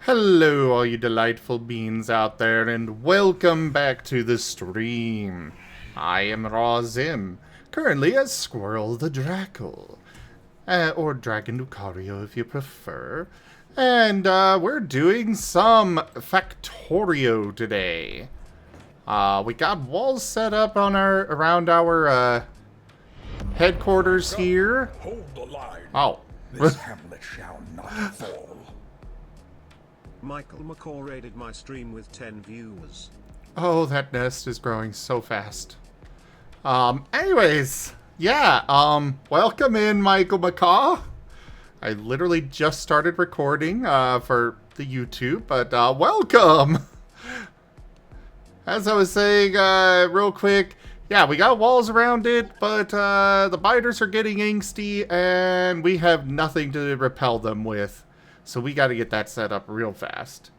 Hello, all you delightful beings out there, and welcome back to the stream. I am Raw Zim, currently as Squirrel the Drackle, or Dragon Lucario if you prefer. And we're doing some Factorio today. We got walls set up on around our headquarters here. Hold the line. Oh. This hamlet shall not fall. Michael McCaw rated my stream with 10 viewers. Oh, that nest is growing so fast. Anyways, yeah, welcome in, Michael McCaw. I literally just started recording, for the YouTube, but, welcome! As I was saying, real quick, yeah, we got walls around it, but, the biters are getting angsty, and we have nothing to repel them with. So we gotta get that set up real fast.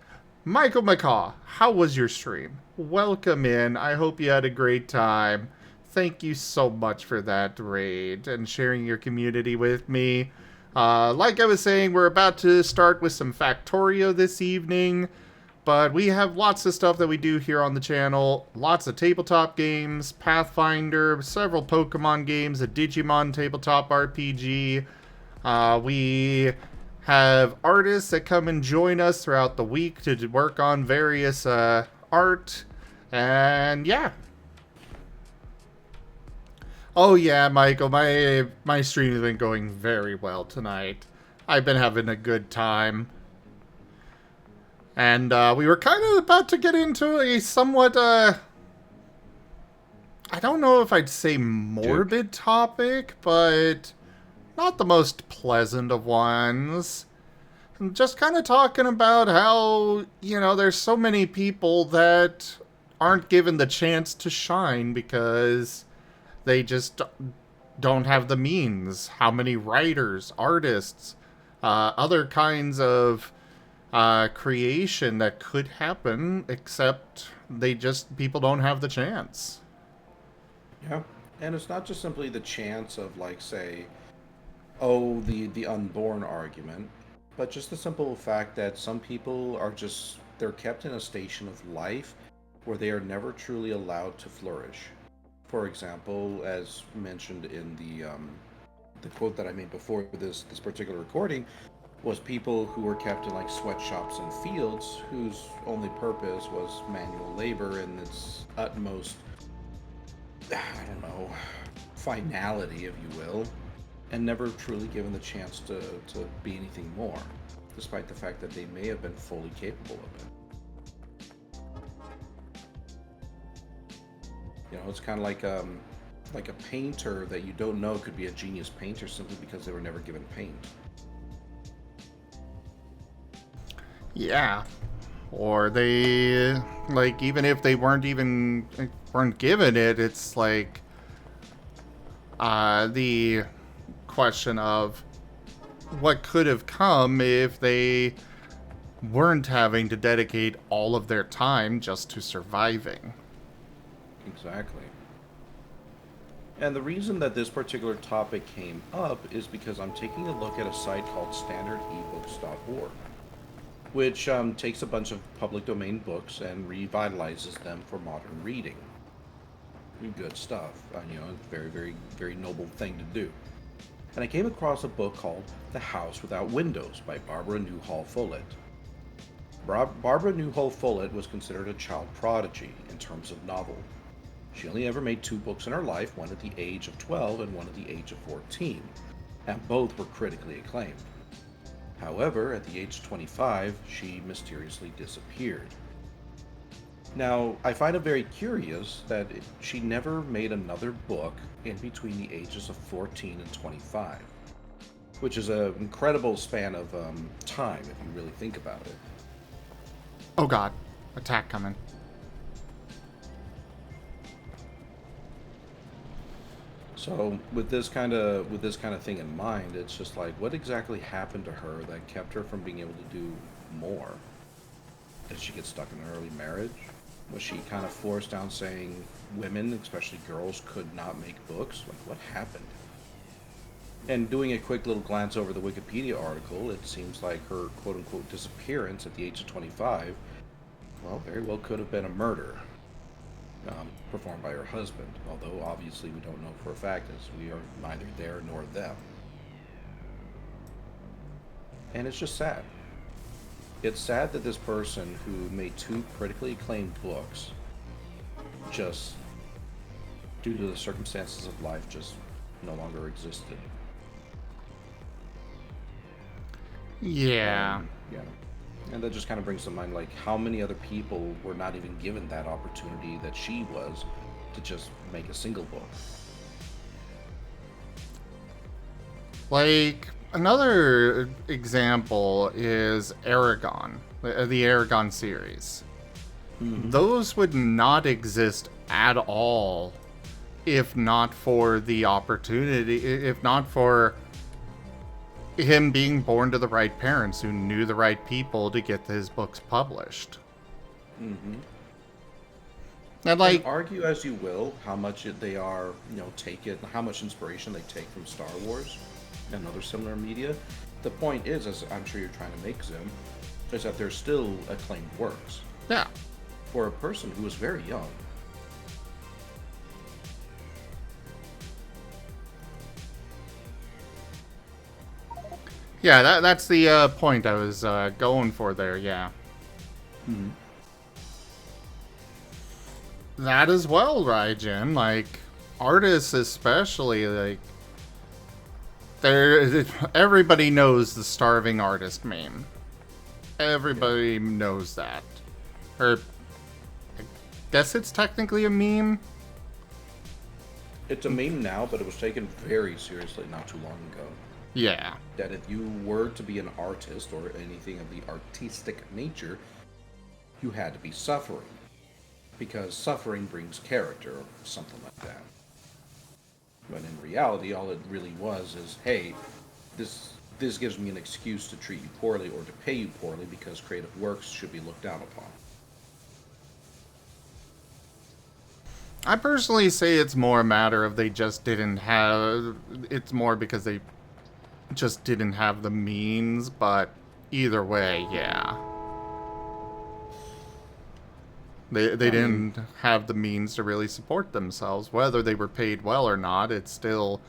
Michael McCaw, how was your stream? Welcome in. I hope you had a great time. Thank you so much for that raid and sharing your community with me. Like I was saying, we're about to start with some Factorio this evening, but we have lots of stuff that we do here on the channel. Lots of tabletop games, Pathfinder, several Pokemon games, a Digimon tabletop RPG. We have artists that come and join us throughout the week to work on various art, and yeah. Oh yeah, Michael, my stream has been going very well tonight. I've been having a good time. And we were kind of about to get into a somewhat, I don't know if I'd say morbid topic, but not the most pleasant of ones. I'm just kind of talking about how, you know, there's so many people that aren't given the chance to shine because they just don't have the means. How many writers, artists, other kinds of creation that could happen, except people don't have the chance. Yeah, and it's not just simply the chance of, like, say, oh, the unborn argument, but just the simple fact that some people are they're kept in a station of life where they are never truly allowed to flourish. For example, as mentioned in the quote that I made before this particular recording, was people who were kept in, like, sweatshops and fields whose only purpose was manual labor and its utmost, I don't know, finality, if you will, and never truly given the chance to be anything more, despite the fact that they may have been fully capable of it. You know, it's kind of like a painter that you don't know could be a genius painter simply because they were never given paint. Yeah. Or they, like, even if they weren't given it, it's like, the question of what could have come if they weren't having to dedicate all of their time just to surviving. Exactly. And the reason that this particular topic came up is because I'm taking a look at a site called standardebooks.org, which takes a bunch of public domain books and revitalizes them for modern reading. Good stuff. You know, very, very, very noble thing to do. And I came across a book called The House Without Windows by Barbara Newhall Follett. Barbara Newhall Follett was considered a child prodigy in terms of novel. She only ever made 2 books in her life, one at the age of 12 and one at the age of 14, and both were critically acclaimed. However, at the age of 25, she mysteriously disappeared. Now, I find it very curious that she never made another book in between the ages of 14 and 25, which is an incredible span of time if you really think about it. Oh god, attack coming. So with this kind of thing in mind, it's just like, what exactly happened to her that kept her from being able to do more? Did she get stuck in an early marriage? Was she kind of forced down saying women, especially girls, could not make books? Like, what happened? And doing a quick little glance over the Wikipedia article, it seems like her quote-unquote disappearance at the age of 25, well, very well could have been a murder performed by her husband, although obviously we don't know for a fact as we are neither there nor them. And it's just sad. It's sad that this person who made 2 critically acclaimed books, just due to the circumstances of life, just no longer existed. Yeah. Yeah. And that just kind of brings to mind, like, how many other people were not even given that opportunity that she was to just make a single book. Like, another example is Aragon, the Aragon series. Mm-hmm. Those would not exist at all if not for the opportunity, if not for him being born to the right parents who knew the right people to get his books published. Mm-hmm. And like, argue as you will how much they are, how much inspiration they take from Star Wars and other similar media. The point is, as I'm sure you're trying to make, Zim, is that they're still acclaimed works. yeah. For a person who was very young. Yeah, that's the point I was going for there, yeah. Mm-hmm. That as well, Raijin, like, artists especially, like, everybody knows the starving artist meme. Everybody knows that. Or, I guess it's technically a meme? It's a meme now, but it was taken very seriously not too long ago. Yeah. That if you were to be an artist or anything of the artistic nature, you had to be suffering. Because suffering brings character, or something like that. But in reality, all it really was is, hey, this gives me an excuse to treat you poorly or to pay you poorly because creative works should be looked down upon. I personally say it's more a matter of they just didn't have... It's more because they just didn't have the means, but either way, yeah. They didn't have the means to really support themselves. Whether they were paid well or not, it's still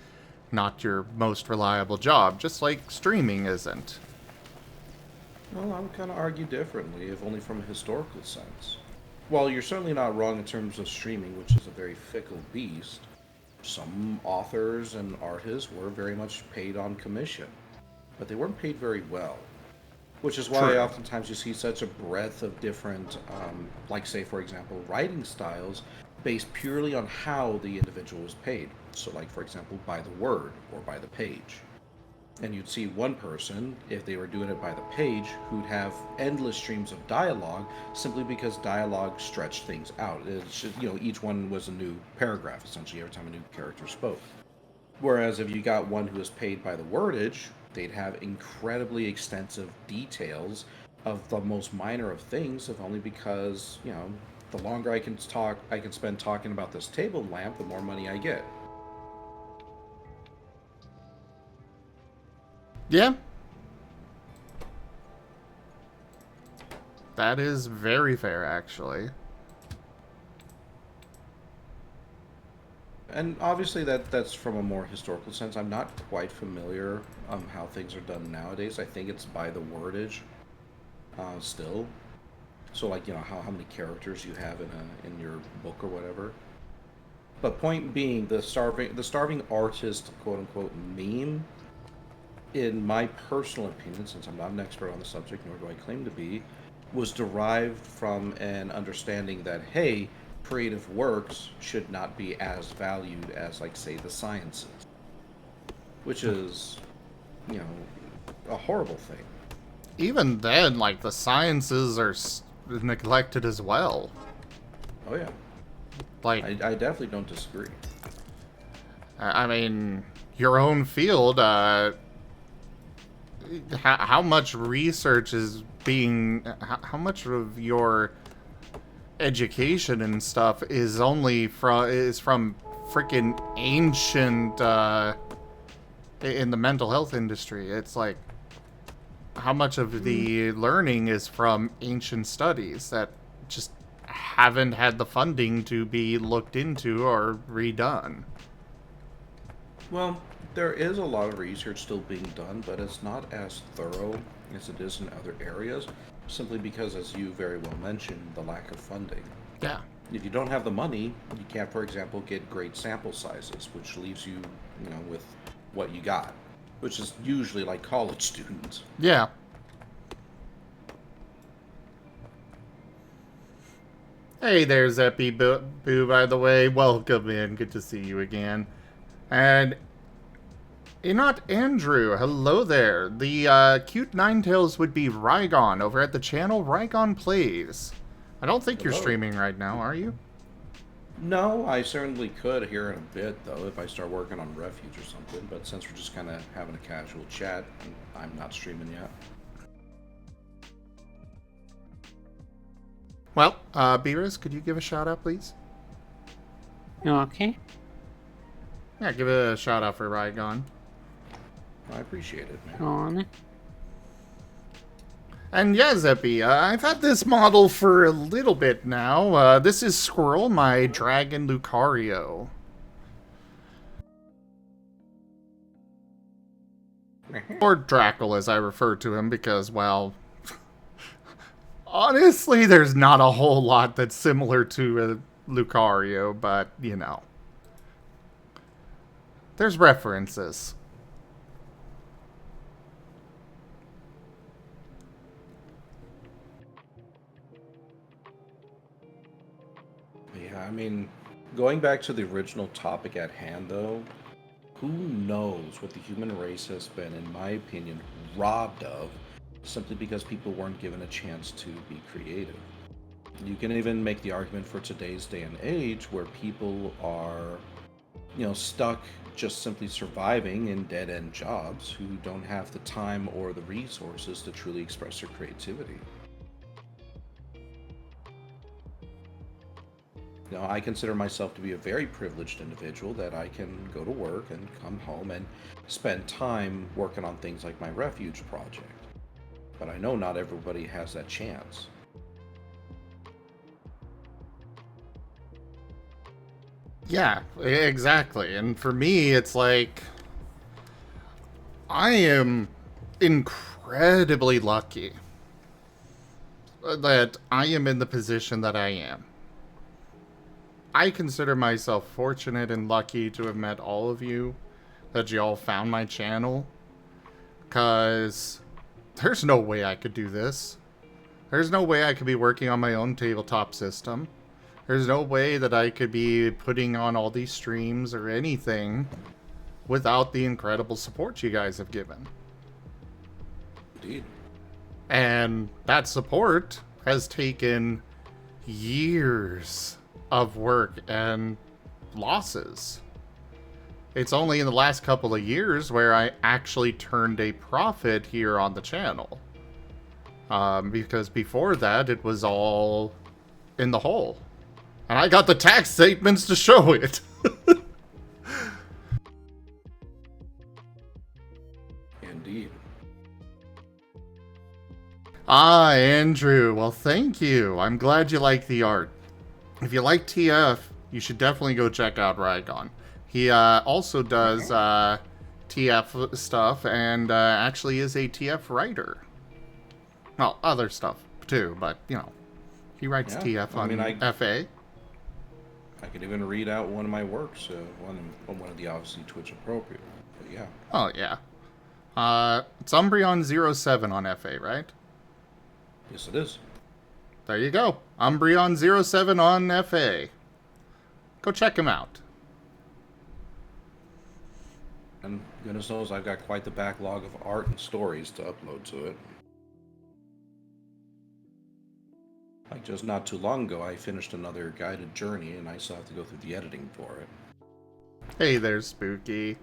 not your most reliable job, just like streaming isn't. Well, I would kind of argue differently, if only from a historical sense. While you're certainly not wrong in terms of streaming, which is a very fickle beast, some authors and artists were very much paid on commission, but they weren't paid very well. Which is why True. oftentimes you see such a breadth of different, like say for example, writing styles based purely on how the individual was paid. So like for example, by the word or by the page. And you'd see one person, if they were doing it by the page, who'd have endless streams of dialogue simply because dialogue stretched things out. It's just, each one was a new paragraph essentially every time a new character spoke. Whereas if you got one who was paid by the wordage, they'd have incredibly extensive details of the most minor of things, if only because, the longer I can spend talking about this table lamp, the more money I get. Yeah. That is very fair, actually. And obviously that's from a more historical sense. I'm not quite familiar how things are done nowadays. I think it's by the wordage still. So like, how many characters you have in your book or whatever. But point being, the starving artist quote unquote meme, in my personal opinion, since I'm not an expert on the subject, nor do I claim to be, was derived from an understanding that, hey, creative works should not be as valued as, like, say, the sciences. Which is, a horrible thing. Even then, like, the sciences are neglected as well. Oh, yeah. Like, I definitely don't disagree. I mean, your own field, how much research is being... How much of your education and stuff is only from freaking ancient in the mental health industry. It's like, how much of the learning is from ancient studies that just haven't had the funding to be looked into or redone? Well, there is a lot of research still being done, but it's not as thorough as it is in other areas, simply because, as you very well mentioned, the lack of funding. Yeah. If you don't have the money, you can't, for example, get great sample sizes, which leaves you, with what you got, which is usually like college students. Yeah. Hey there, Zeppy Boo, by the way. Welcome in. Good to see you again. And not Andrew. Hello there. The cute Ninetales would be Rygon over at the channel Rygon Plays. I don't think you're Hello. streaming right now, are you? No, I certainly could here in a bit, though, if I start working on Refuge or something, but since we're just kind of having a casual chat, I'm not streaming yet. Well, Beerus, could you give a shout out, please? Okay. Yeah, give a shout out for Rygon. I appreciate it, man. On. And yeah, Zeppy, I've had this model for a little bit now. This is Squirrel, my dragon Lucario. Or Drackle, as I refer to him, because, well, honestly, there's not a whole lot that's similar to Lucario, but, you know. There's references. Yeah, I mean, going back to the original topic at hand, though, who knows what the human race has been, in my opinion, robbed of, simply because people weren't given a chance to be creative. You can even make the argument for today's day and age where people are, stuck just simply surviving in dead-end jobs who don't have the time or the resources to truly express their creativity. I consider myself to be a very privileged individual that I can go to work and come home and spend time working on things like my Refuge project. But I know not everybody has that chance. Yeah, exactly. And for me, it's like, I am incredibly lucky that I am in the position that I am. I consider myself fortunate and lucky to have met all of you, that y'all found my channel, because there's no way I could do this. There's no way I could be working on my own tabletop system. There's no way that I could be putting on all these streams or anything without the incredible support you guys have given. Indeed. And that support has taken years of work and losses. It's only in the last couple of years where I actually turned a profit here on the channel. Because before that, it was all in the hole. And I got the tax statements to show it. Indeed. Ah, Andrew. Well, thank you. I'm glad you like the art. If you like TF, you should definitely go check out Rygon. He also does TF stuff and actually is a TF writer. Well, other stuff too, but, he writes TF on FA. I could even read out one of my works, one of the obviously Twitch appropriate. But yeah. Oh, yeah. It's Umbreon07 on FA, right? Yes, it is. There you go. Umbreon07 on FA. Go check him out. And goodness knows I've got quite the backlog of art and stories to upload to it. Like just not too long ago, I finished another guided journey, and I still have to go through the editing for it. Hey there, Spooky.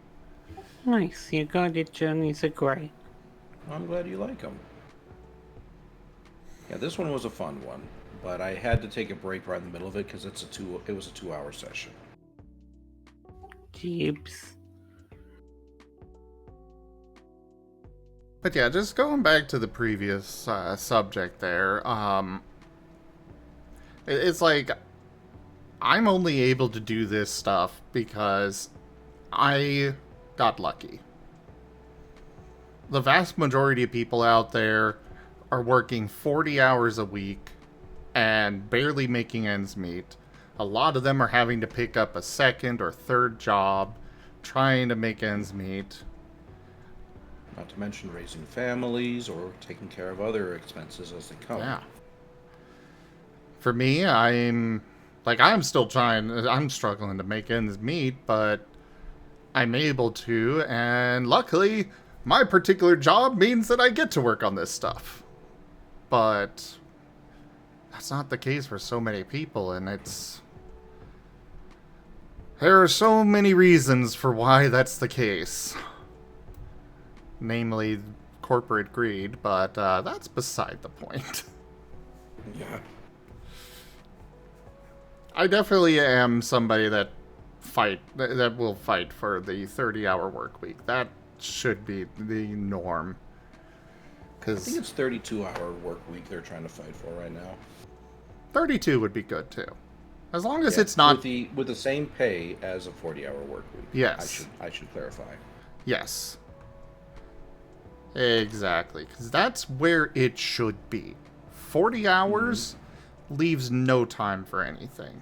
Nice. Your guided journeys are great. I'm glad you like them. Yeah, this one was a fun one, but I had to take a break right in the middle of it because it was a 2-hour session. Jeebs. But yeah, just going back to the previous subject there, it's like I'm only able to do this stuff because I got lucky. The vast majority of people out there are working 40 hours a week and barely making ends meet. A lot of them are having to pick up a second or third job, trying to make ends meet. Not to mention raising families or taking care of other expenses as they come. Yeah. For me, I'm struggling to make ends meet, but I'm able to, and luckily, my particular job means that I get to work on this stuff. But that's not the case for so many people, and there are so many reasons for why that's the case. Namely, corporate greed, but that's beside the point. Yeah. I definitely am somebody that will fight for the 30-hour work week. That should be the norm. I think it's 32-hour work week they're trying to fight for right now. 32 would be good too. As long as Yeah, it's not with the same pay as a 40-hour work week. Yes. I should clarify. Yes. Exactly, because that's where it should be. 40 hours leaves no time for anything.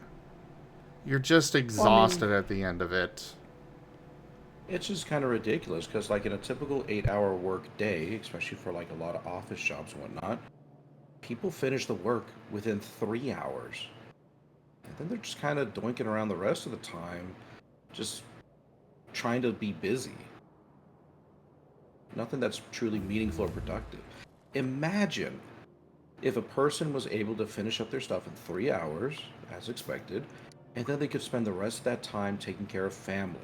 You're just exhausted at the end of it. It's just kind of ridiculous because, like, in a typical 8-hour work day, especially for like a lot of office jobs and whatnot, people finish the work within 3 hours, and then they're just kind of doinking around the rest of the time, just trying to be busy. Nothing that's truly meaningful or productive. Imagine if a person was able to finish up their stuff in 3 hours, as expected, and then they could spend the rest of that time taking care of family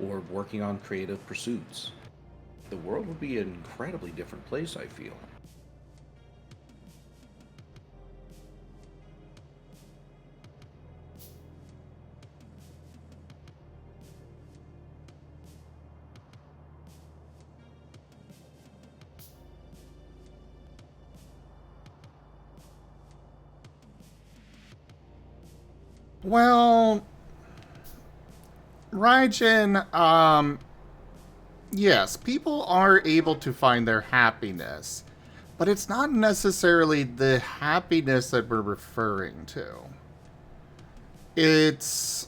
or working on creative pursuits. The world would be an incredibly different place, I feel. Well, Raijin, yes, people are able to find their happiness, but it's not necessarily the happiness that we're referring to. It's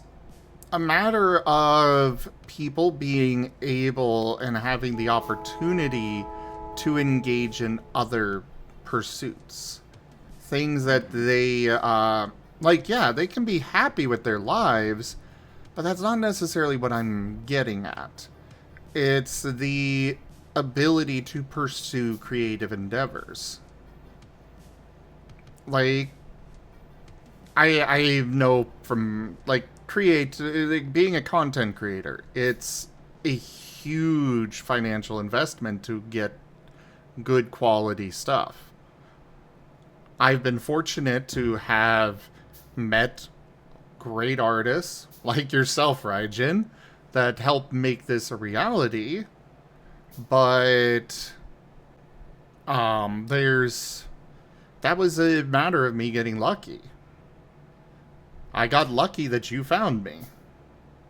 a matter of people being able and having the opportunity to engage in other pursuits. Things that they, they can be happy with their lives, but that's not necessarily what I'm getting at. It's the ability to pursue creative endeavors. Like, I know from, being a content creator, it's a huge financial investment to get good quality stuff. I've been fortunate to have met great artists like yourself, Raijin, that help make this a reality. But that was a matter of me getting lucky. I got lucky that you found me,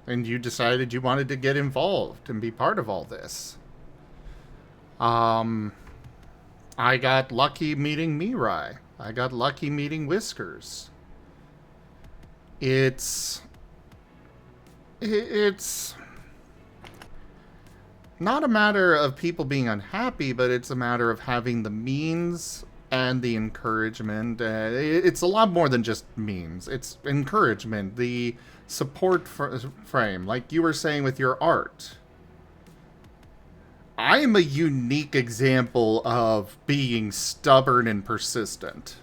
and you decided you wanted to get involved and be part of all this. I got lucky meeting Mirai. I got lucky meeting Whiskers. It's not a matter of people being unhappy, but it's a matter of having the means and the encouragement. It's a lot more than just means. It's encouragement, the support frame, like you were saying with your art. I am a unique example of being stubborn and persistent.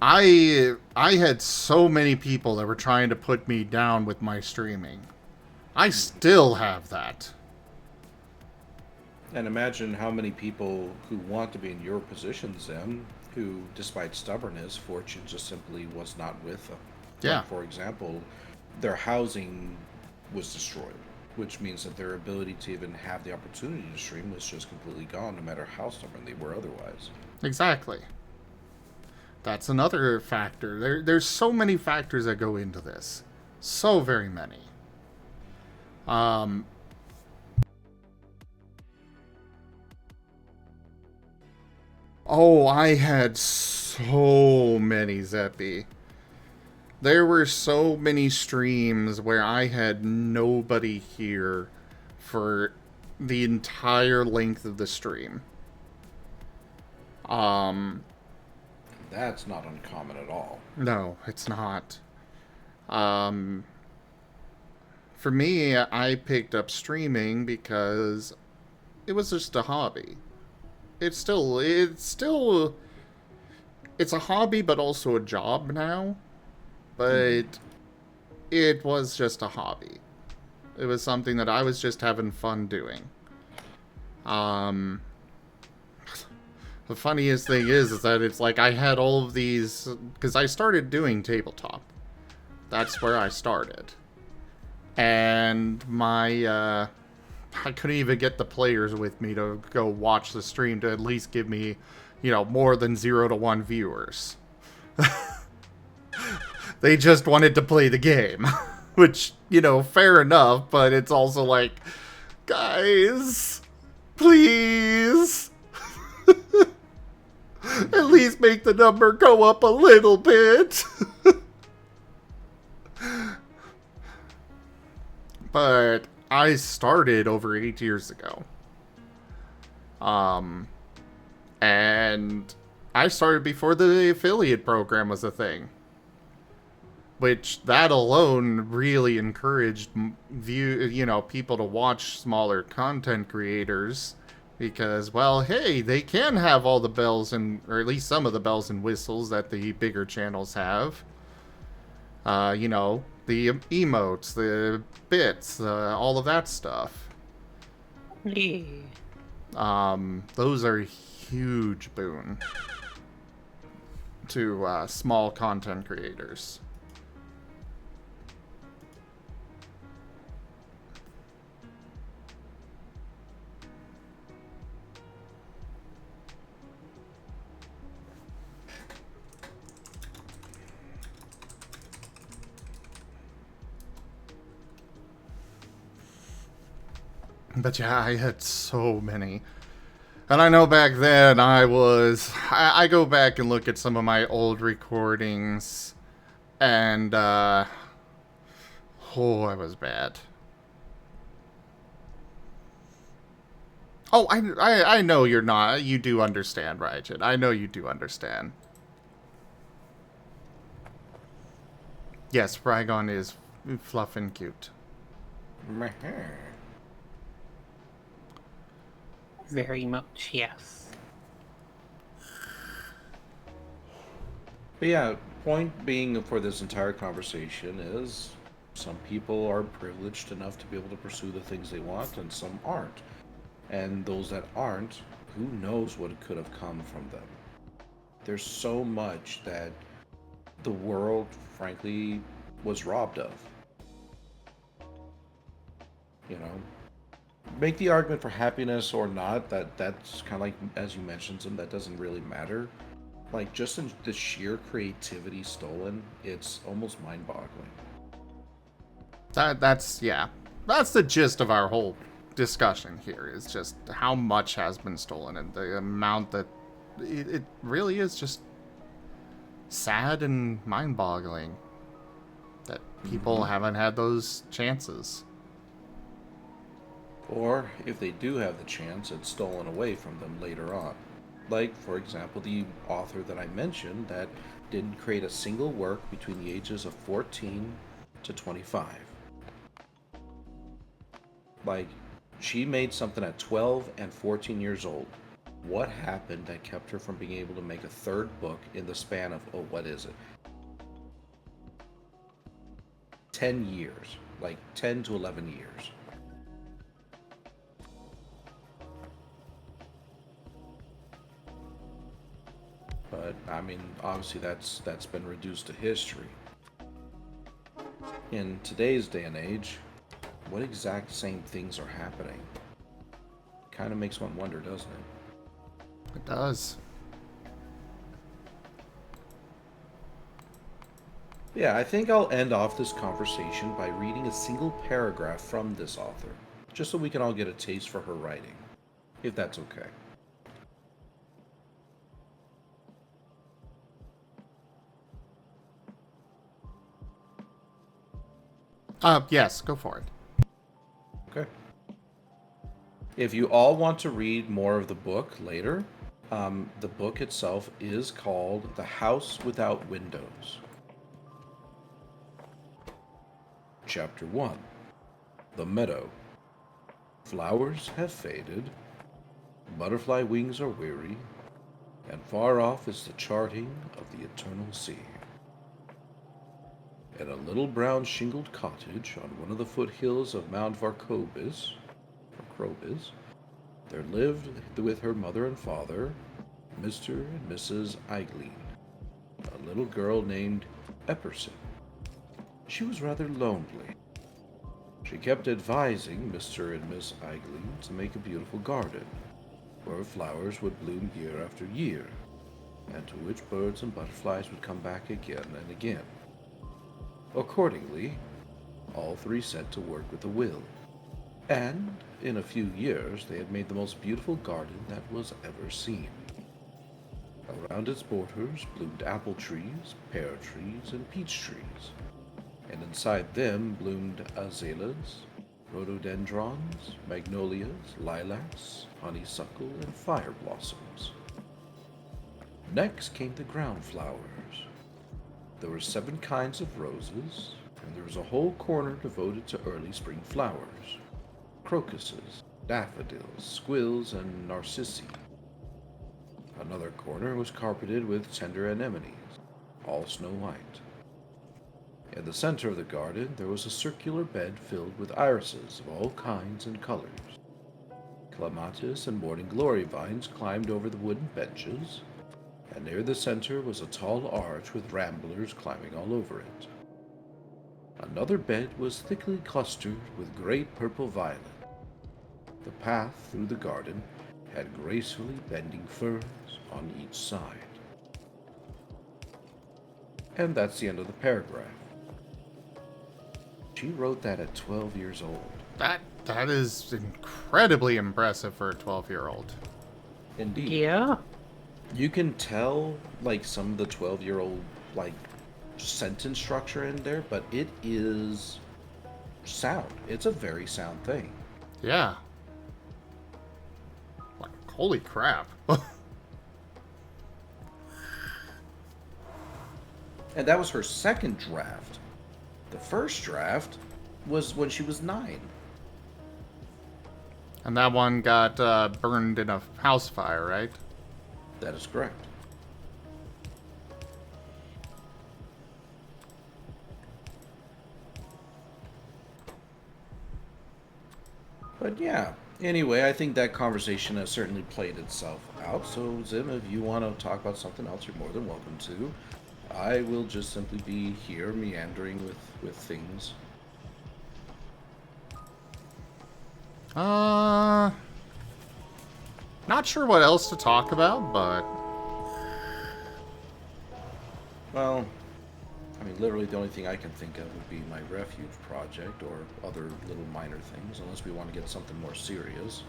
I had so many people that were trying to put me down with my streaming. I still have that. And imagine how many people who want to be in your positions then, who, despite stubbornness, fortune just simply was not with them. Yeah. Like, for example, their housing was destroyed. which means that their ability to even have the opportunity to stream was just completely gone, no matter how stubborn they were otherwise. Exactly. That's another factor. There's so many factors that go into this. So very many. Oh, I had so many Zeppy. There were so many streams where I had nobody here for the entire length of the stream. That's not uncommon at all. No, it's not. For me, I picked up streaming because it was just a hobby. It's a hobby, but also a job now. But it was just a hobby. It was something that I was just having fun doing. The funniest thing is that it's like I had all of these, because I started doing tabletop. That's where I started. And I couldn't even get the players with me to go watch the stream to at least give me, more than 0 to 1 viewers. They just wanted to play the game. Which, fair enough, but it's also like, guys, please. At least make the number go up a little bit. But I started over 8 years ago. And I started before the affiliate program was a thing. Which, that alone really encouraged people to watch smaller content creators. Because, well, hey, they can have all the bells or at least some of the bells and whistles that the bigger channels have. The emotes, the bits, all of that stuff. Yeah. Those are a huge boon to small content creators. But yeah, I had so many. And I know back then I go back and look at some of my old recordings, and, I was bad. Oh, I know you're not. You do understand, Rigid. I know you do understand. Yes, Rygon is fluff and cute. Very much, yes. But yeah, point being for this entire conversation is some people are privileged enough to be able to pursue the things they want, and some aren't. And those that aren't, who knows what could have come from them. There's so much that the world, frankly, was robbed of. Make the argument for happiness or not, that's kind of like, as you mentioned, that doesn't really matter. Like, just in the sheer creativity stolen, it's almost mind-boggling. That's the gist of our whole discussion here, is just how much has been stolen and the amount that it really is just sad and mind-boggling that people haven't had those chances. Or, if they do have the chance, it's stolen away from them later on. Like, for example, the author that I mentioned that didn't create a single work between the ages of 14 to 25. Like, she made something at 12 and 14 years old. What happened that kept her from being able to make a third book in the span of, 10 years. Like, 10 to 11 years. But, I mean, obviously that's been reduced to history. In today's day and age, what exact same things are happening? Kind of makes one wonder, doesn't it? It does. Yeah, I think I'll end off this conversation by reading a single paragraph from this author, just so we can all get a taste for her writing, if that's okay. Yes, go for it. Okay. If you all want to read more of the book later, the book itself is called The House Without Windows. Chapter 1. The Meadow. Flowers have faded, butterfly wings are weary, and far off is the charting of the eternal sea. In a little brown shingled cottage on one of the foothills of Mount Varcobis, there lived with her mother and father, Mr. and Mrs. Eiglin, a little girl named Epperson. She was rather lonely. She kept advising Mr. and Miss Eiglin to make a beautiful garden, where flowers would bloom year after year, and to which birds and butterflies would come back again and again. Accordingly, all three set to work with a will, and in a few years they had made the most beautiful garden that was ever seen. Around its borders bloomed apple trees, pear trees, and peach trees, and inside them bloomed azaleas, rhododendrons, magnolias, lilacs, honeysuckle, and fire blossoms. Next came the ground flowers. There were 7 kinds of roses, and there was a whole corner devoted to early spring flowers: crocuses, daffodils, squills, and narcissi. Another corner was carpeted with tender anemones, all snow white. In the center of the garden there was a circular bed filled with irises of all kinds and colors. Clematis and morning glory vines climbed over the wooden benches, and near the center was a tall arch with ramblers climbing all over it. Another bed was thickly clustered with great purple violet. The path through the garden had gracefully bending ferns on each side. And that's the end of the paragraph. She wrote that at 12 years old. That is incredibly impressive for a 12-year-old. Indeed. Yeah. You can tell, like, some of the 12-year-old, like, sentence structure in there, but it is sound. It's a very sound thing. Yeah. Like, holy crap. And that was her second draft. The first draft was when she was 9. And that one got burned in a house fire, right? That is correct. But yeah, anyway, I think that conversation has certainly played itself out. So, Zim, if you want to talk about something else, you're more than welcome to. I will just simply be here meandering with things. Not sure what else to talk about, but... Well, I mean, literally the only thing I can think of would be my refuge project or other little minor things, unless we want to get something more serious.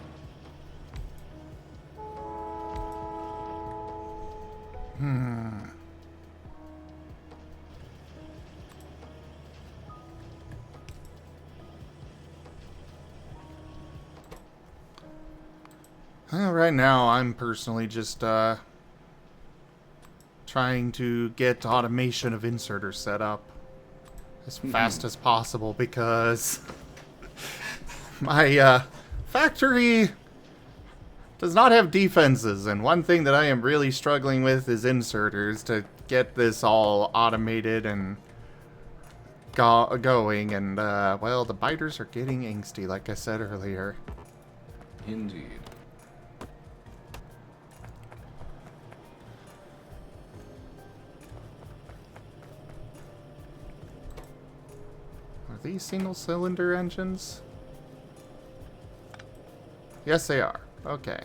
Right now, I'm personally just, trying to get automation of inserters set up as fast as possible, because my, factory does not have defenses, and one thing that I am really struggling with is inserters to get this all automated and going, and, well, the biters are getting angsty, like I said earlier. Indeed. Are these single-cylinder engines? Yes, they are. Okay.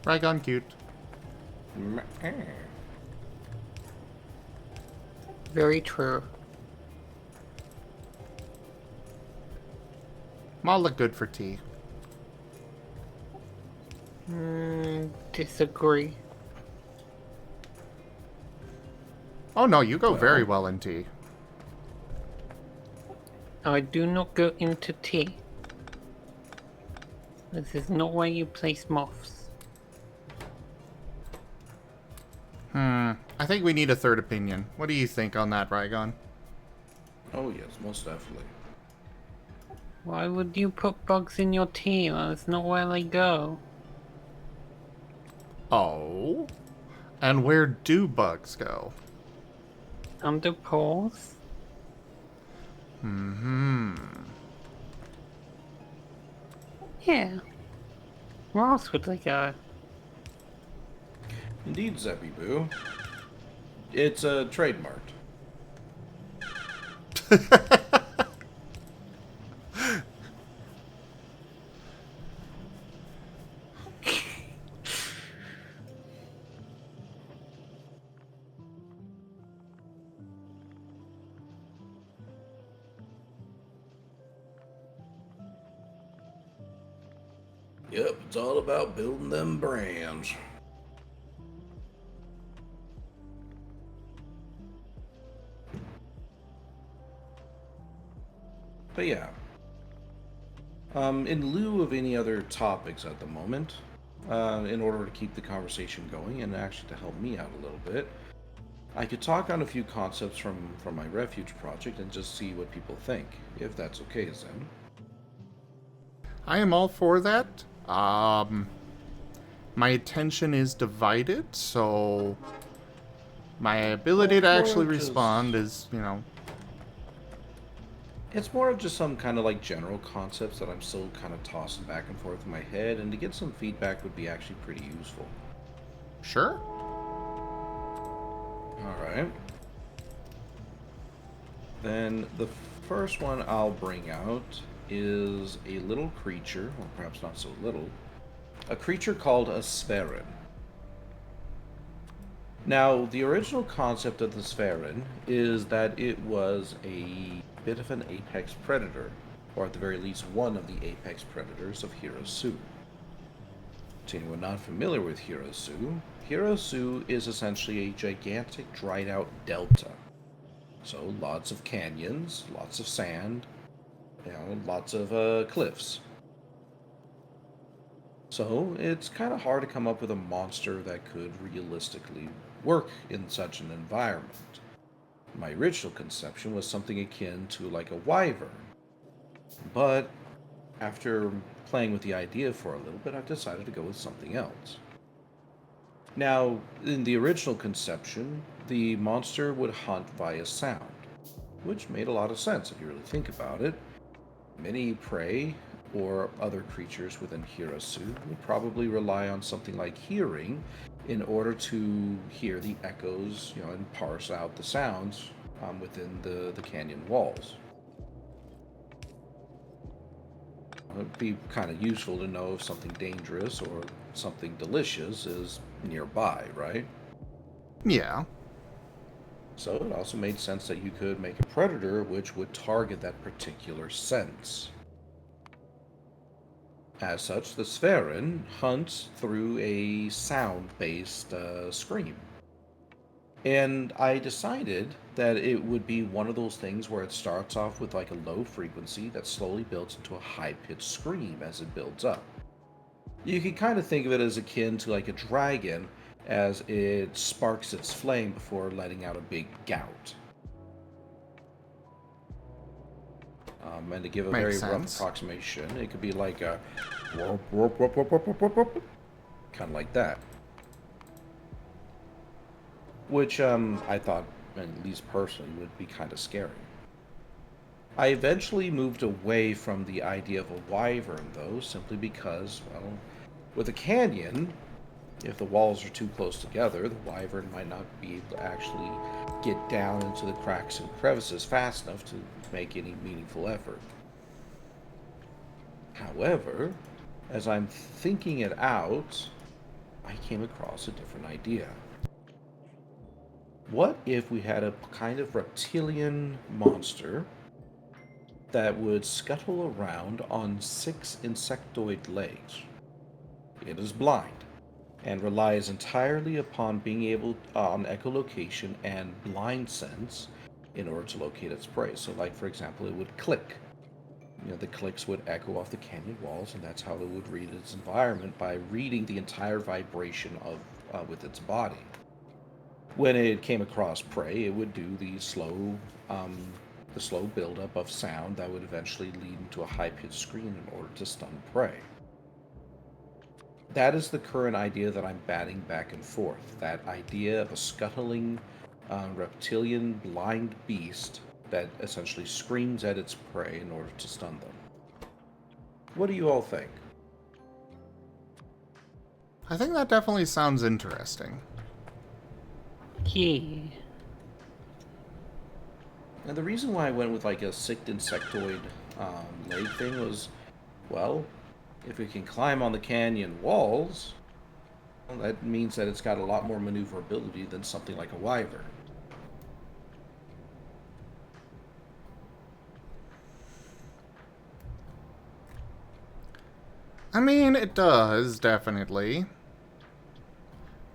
Rygon cute. Very true. Maul look good for tea. Disagree. Oh no, you go very well in tea. I do not go into tea. This is not where you place moths. I think we need a third opinion. What do you think on that, Rygon? Oh yes, most definitely. Why would you put bugs in your tea? That's not where they go. Oh? And where do bugs go? Under paws? Yeah. Where else would they go? Indeed, Zeppy Boo. It's trademarked. Yep, it's all about building them brands. But yeah. In lieu of any other topics at the moment, in order to keep the conversation going and actually to help me out a little bit, I could talk on a few concepts from my refuge project and just see what people think, if that's okay, Zen. I am all for that. My attention is divided, so my ability to actually respond is, you know... It's more of just some kind of like general concepts that I'm still kind of tossing back and forth in my head, and to get some feedback would be actually pretty useful. Sure. Alright. Then the first one I'll bring out is a little creature, or perhaps not so little, a creature called a Spherin. Now, the original concept of the Spherin is that it was a bit of an apex predator, or at the very least one of the apex predators of Hirosu. To anyone not familiar with Hirosu, Hirosu is essentially a gigantic dried out delta. So lots of canyons, lots of sand, lots of cliffs. So it's kind of hard to come up with a monster that could realistically work in such an environment. My original conception was something akin to like a wyvern. But after playing with the idea for a little bit, I've decided to go with something else. Now, in the original conception, the monster would hunt via sound, which made a lot of sense if you really think about it. Many prey or other creatures within Hirosu would probably rely on something like hearing in order to hear the echoes, and parse out the sounds within the canyon walls. It'd be kind of useful to know if something dangerous or something delicious is nearby, right? Yeah. So it also made sense that you could make a predator which would target that particular sense. As such, the Spherin hunts through a sound-based scream. And I decided that it would be one of those things where it starts off with like a low frequency that slowly builds into a high-pitched scream as it builds up. You can kind of think of it as akin to like a dragon as it sparks its flame before letting out a big gout. And to give a Makes very sense. rough approximation, it could be like a whoop, whoop, whoop, whoop, whoop, whoop, whoop. kind of like that. Which I thought, at least personally, would be kind of scary. I eventually moved away from the idea of a wyvern, though, simply because, well, with a canyon, if the walls are too close together, the wyvern might not be able to actually get down into the cracks and crevices fast enough to make any meaningful effort. However, as I'm thinking it out, I came across a different idea. What if we had a kind of reptilian monster that would scuttle around on 6 insectoid legs? It is blind and relies entirely upon being able on echolocation and blind sense in order to locate its prey. So, like, for example, it would click. The clicks would echo off the canyon walls, and that's how it would read its environment, by reading the entire vibration of with its body. When it came across prey, it would do the slow buildup of sound that would eventually lead into a high-pitched scream in order to stun prey. That is the current idea that I'm batting back and forth. That idea of a scuttling reptilian blind beast that essentially screams at its prey in order to stun them. What do you all think? I think that definitely sounds interesting. Yeah. And the reason why I went with like a 6 insectoid leg thing was, well, if it can climb on the canyon walls, well, that means that it's got a lot more maneuverability than something like a wyvern. I mean, it does, definitely.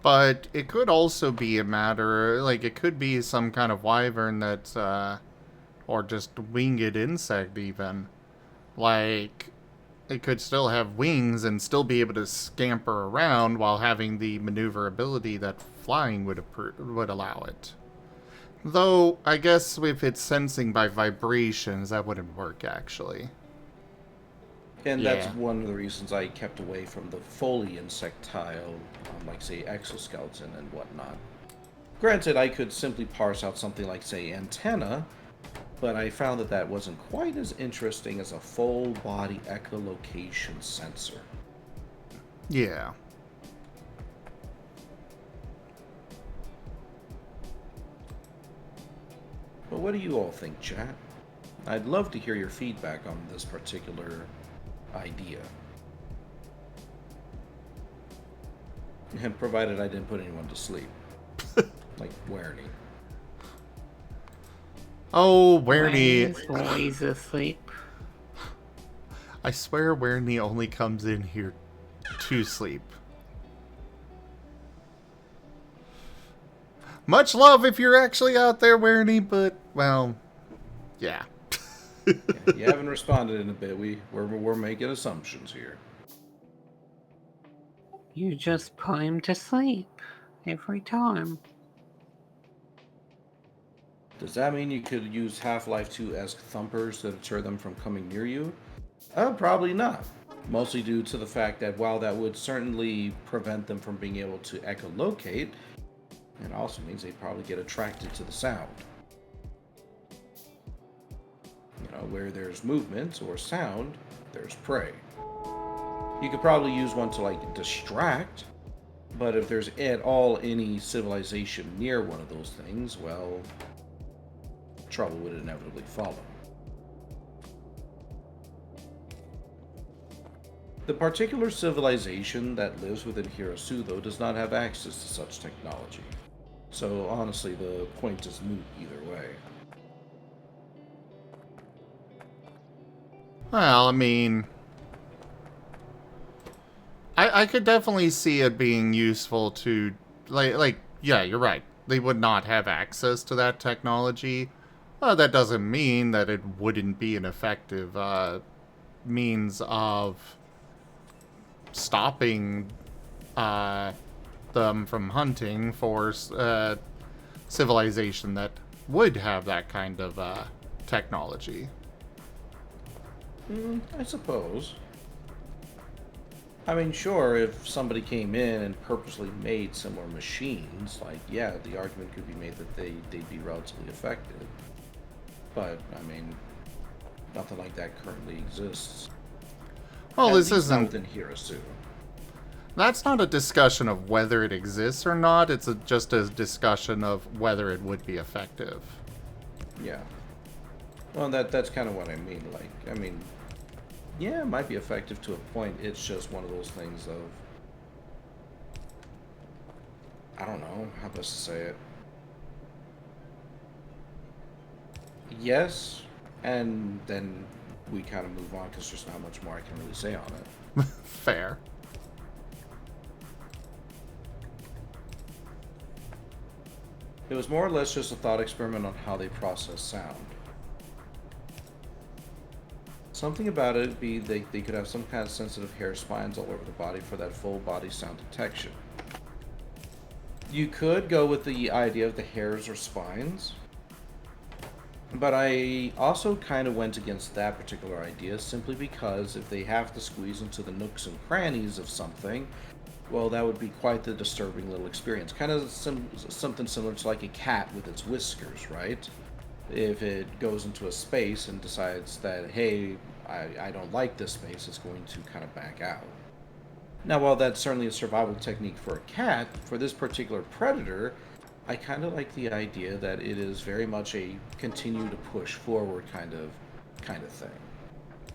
But it could also be a matter, like, it could be some kind of wyvern that's, or just winged insect, even. Like, it could still have wings and still be able to scamper around while having the maneuverability that flying would allow it. Though, I guess if it's sensing by vibrations, that wouldn't work, actually. And Yeah. that's one of the reasons I kept away from the fully insectile, like, say, exoskeleton and whatnot. Granted, I could simply parse out something like, say, antenna, but I found that that wasn't quite as interesting as a full-body echolocation sensor. Yeah. But what do you all think, chat? I'd love to hear your feedback on this particular idea. And provided I didn't put anyone to sleep. Like Werny. Oh, Werny. Wayne's always asleep. I swear Werny only comes in here to sleep. Much love if you're actually out there, Werny, but, well, yeah. Yeah, you haven't responded in a bit. We're making assumptions here. You just put him to sleep every time. Does that mean you could use Half-Life 2-esque thumpers to deter them from coming near you? Probably not. Mostly due to the fact that while that would certainly prevent them from being able to echolocate, it also means they probably get attracted to the sound. Where there's movement or sound, there's prey. You could probably use one to, like, distract, but if there's at all any civilization near one of those things, well, trouble would inevitably follow. The particular civilization that lives within Hirasu, though, does not have access to such technology. So, honestly, the point is moot either way. Well, I mean, I could definitely see it being useful to, like, yeah, you're right. They would not have access to that technology. That doesn't mean that it wouldn't be an effective means of stopping them from hunting for civilization that would have that kind of technology. I suppose. I mean, sure, if somebody came in and purposely made similar machines, like, yeah, the argument could be made that they'd be relatively effective. But, I mean, nothing like that currently exists. Well, At this least not isn't... within Hirasu. That's not a discussion of whether it exists or not. It's just a discussion of whether it would be effective. Yeah. Well, that's kind of what I mean. Like, I mean, yeah, it might be effective to a point. It's just one of those things of, I don't know how best to say it. Yes, and then we kind of move on because there's not much more I can really say on it. Fair. It was more or less just a thought experiment on how they process sound. Something about it be they could have some kind of sensitive hair spines all over the body for that full body sound detection. You could go with the idea of the hairs or spines, but I also kind of went against that particular idea simply because if they have to squeeze into the nooks and crannies of something, well, that would be quite the disturbing little experience. Kind of something similar to like a cat with its whiskers, right? If it goes into a space and decides that, hey, I don't like this space, it's going to kind of back out. Now, while that's certainly a survival technique for a cat, for this particular predator, I kind of like the idea that it is very much a continue to push forward kind of thing.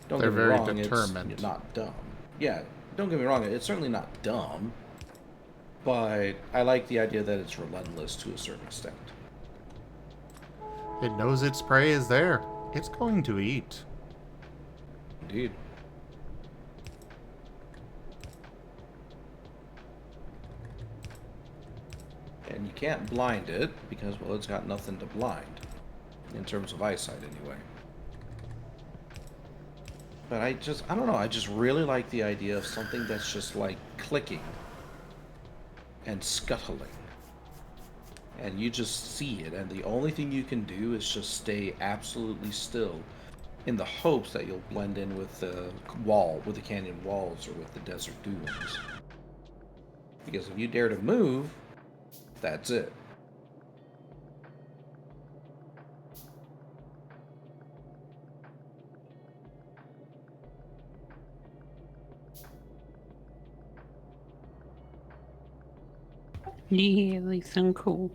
They're very determined. It's not dumb. Yeah, don't get me wrong, it's certainly not dumb, but I like the idea that it's relentless to a certain extent. It knows its prey is there. It's going to eat. Indeed. And you can't blind it because, well, it's got nothing to blind. In terms of eyesight, anyway. But I don't know, I just really like the idea of something that's just like clicking and scuttling. And you just see it, and the only thing you can do is just stay absolutely still in the hopes that you'll blend in with the wall, with the canyon walls, or with the desert dunes. Because if you dare to move, that's it. Yeah, they sound cool.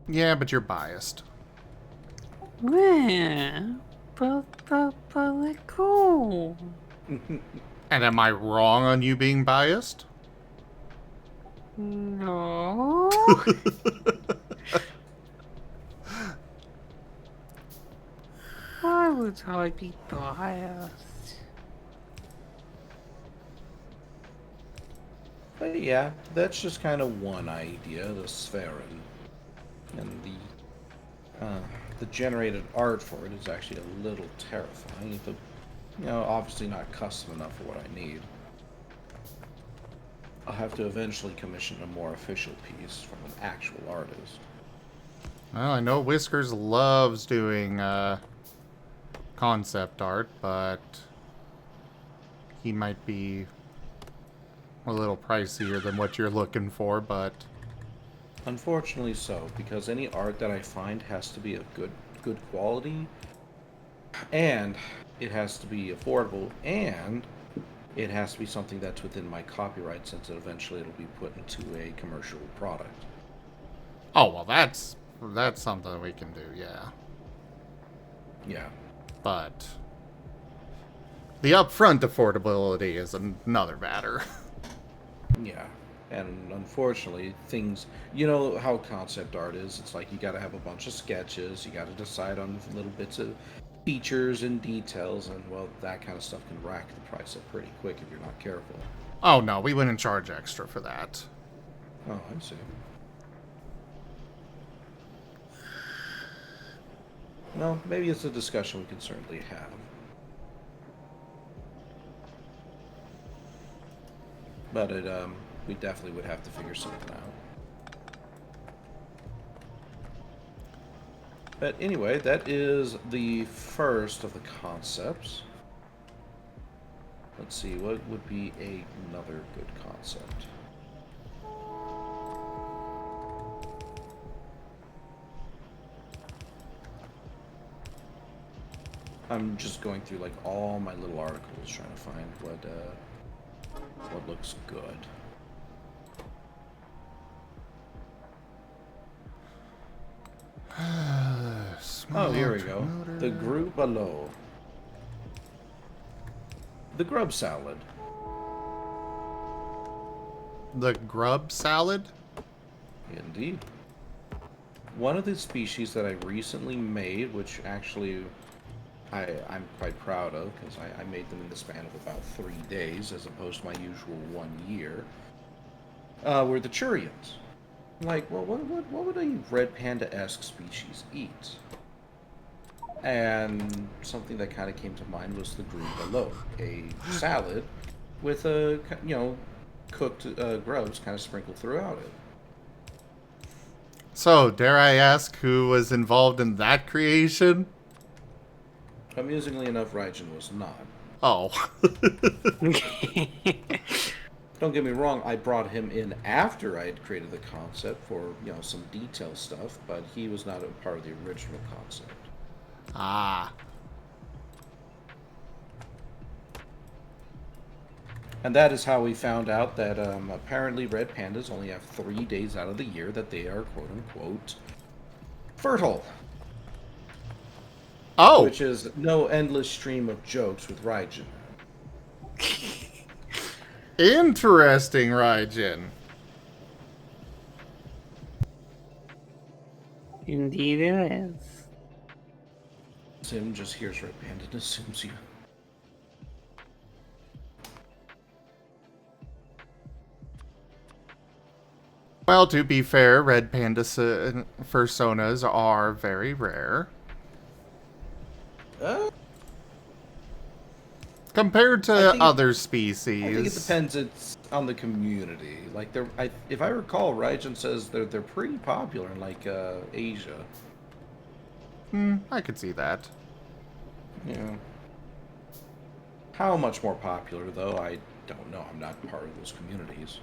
Yeah, but you're biased. Yeah, but they're cool. And am I wrong on you being biased? No. Why would I be biased? But yeah, that's just kind of one idea, the Spheren. And the generated art for it is actually a little terrifying, but, you know, obviously not custom enough for what I need. I'll have to eventually commission a more official piece from an actual artist. Well, I know Whiskers loves doing concept art, but he might be a little pricier than what you're looking for, but... Unfortunately so, because any art that I find has to be of good quality, and it has to be affordable, and it has to be something that's within my copyright, since eventually it'll be put into a commercial product. Oh, well, that's something we can do, yeah. Yeah. But the upfront affordability is another matter. Yeah. And unfortunately, things, you know how concept art is. It's like you got to have a bunch of sketches, you got to decide on little bits of features and details, and, well, that kind of stuff can rack the price up pretty quick if you're not careful. Oh, no, we wouldn't charge extra for that. Oh, I see. Well, maybe it's a discussion we can certainly have. But we definitely would have to figure something out. But anyway, that is the first of the concepts. Let's see, what would be another good concept? I'm just going through like all my little articles trying to find what looks good. Oh, here we go. The group below. The grub salad. The grub salad? Indeed. One of the species that I recently made, which actually I'm quite proud of, because I made them in the span of about 3 days, as opposed to my usual 1 year, were the Churians. Like, well, what would a red panda-esque species eat? And something that kind of came to mind was the green below, a salad with cooked grubs kind of sprinkled throughout it. So, dare I ask who was involved in that creation? Amusingly enough, Raijin was not. Oh. Don't get me wrong, I brought him in after I had created the concept for, some detail stuff, but he was not a part of the original concept. Ah. And that is how we found out that apparently red pandas only have 3 days out of the year that they are quote-unquote fertile. Oh! Which is no endless stream of jokes with Raijin. Interesting, Raijin. Indeed it is. Sim just hears red panda and assumes you. Well, to be fair, red panda fursonas are very rare. Compared to other species. I think it depends. It's on the community. Like, if I recall, Raijin says they're pretty popular in like Asia. I could see that. Yeah. How much more popular, though, I don't know. I'm not part of those communities.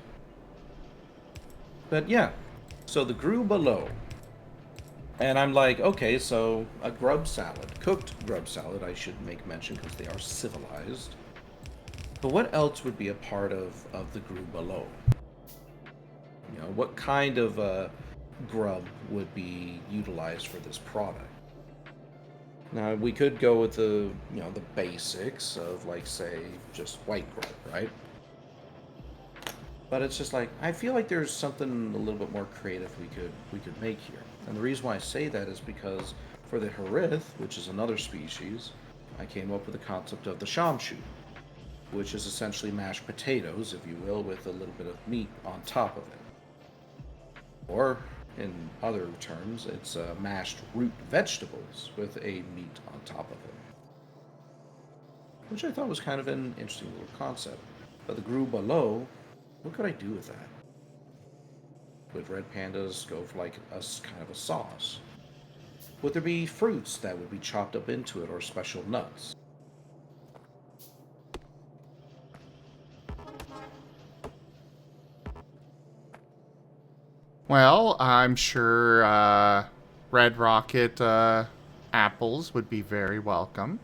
But yeah, so the grew below. And I'm like, okay, so a grub salad. Cooked grub salad, I should make mention, because they are civilized. But what else would be a part of the grew below? What kind of grub would be utilized for this product? Now, we could go with the basics of, like, say, just white grub, right? But it's just like, I feel like there's something a little bit more creative we could make here. And the reason why I say that is because for the harith, which is another species, I came up with the concept of the shamshu, which is essentially mashed potatoes, if you will, with a little bit of meat on top of it. Or, in other terms, it's mashed root vegetables with a meat on top of it. Which I thought was kind of an interesting little concept. But the grew below, what could I do with that? Would red pandas go for like a kind of a sauce? Would there be fruits that would be chopped up into it or special nuts? Well, I'm sure Red Rocket apples would be very welcome.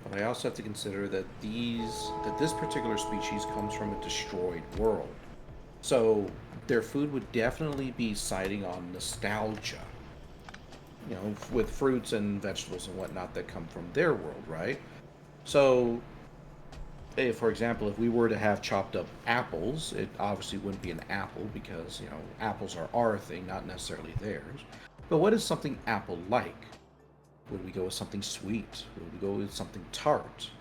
But I also have to consider that this particular species comes from a destroyed world. So their food would definitely be siding on nostalgia. With fruits and vegetables and whatnot that come from their world, right? So, for example, if we were to have chopped up apples, it obviously wouldn't be an apple because, apples are our thing, not necessarily theirs. But what is something apple-like? Would we go with something sweet? Would we go with something tart?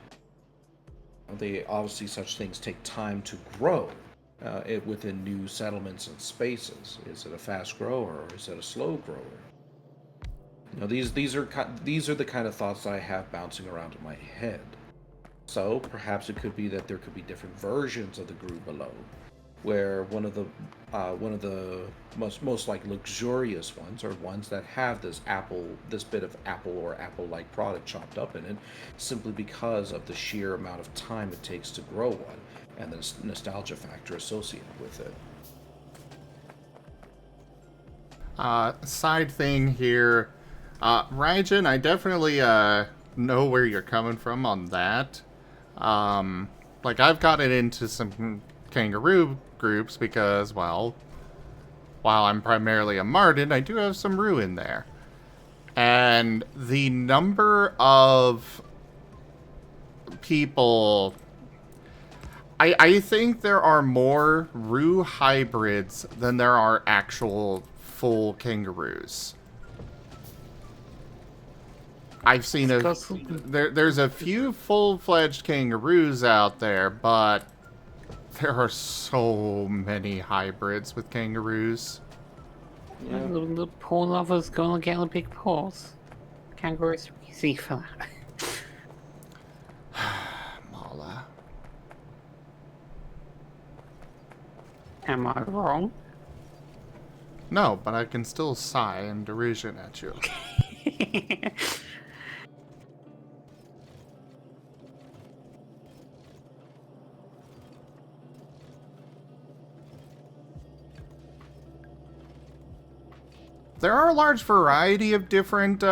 Obviously, such things take time to grow within new settlements and spaces. Is it a fast grower or is it a slow grower? These are the kind of thoughts I have bouncing around in my head. So perhaps it could be that there could be different versions of the grew below. where one of the most like luxurious ones are ones that have this bit of apple or apple-like product chopped up in it, simply because of the sheer amount of time it takes to grow one and the nostalgia factor associated with it. Side thing here. Raijin, I definitely know where you're coming from on that. Like, I've gotten into some kangaroo groups because, well, while I'm primarily a Marten, I do have some Roo in there. And the number of people... I think there are more Roo hybrids than there are actual full kangaroos. I've seen there's a few full-fledged kangaroos out there, but there are so many hybrids with kangaroos. Yeah. The paw lovers gonna get the big paws. Kangaroos are easy for that. Mala. Am I wrong? No, but I can still sigh in derision at you. There are a large variety of different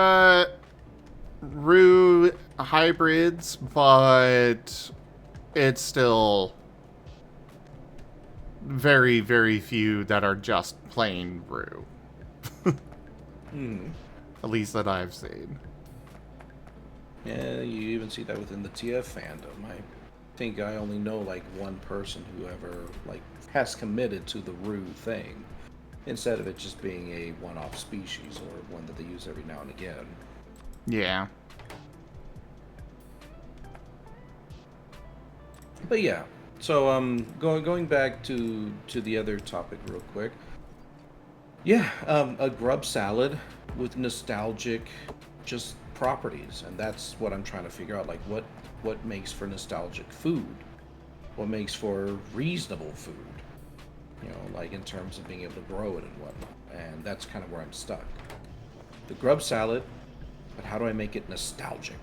Roo hybrids, but it's still very, very few that are just plain Roo. At least that I've seen. Yeah, you even see that within the TF fandom. I think I only know like one person who ever like has committed to the Roo thing, instead of it just being a one-off species or one that they use every now and again. Yeah. But yeah, so going back to the other topic real quick. Yeah, a grub salad with nostalgic just properties, and that's what I'm trying to figure out. Like, what makes for nostalgic food? What makes for reasonable food? You know, like in terms of being able to grow it and whatnot. And that's kind of where I'm stuck. The grub salad, but how do I make it nostalgic?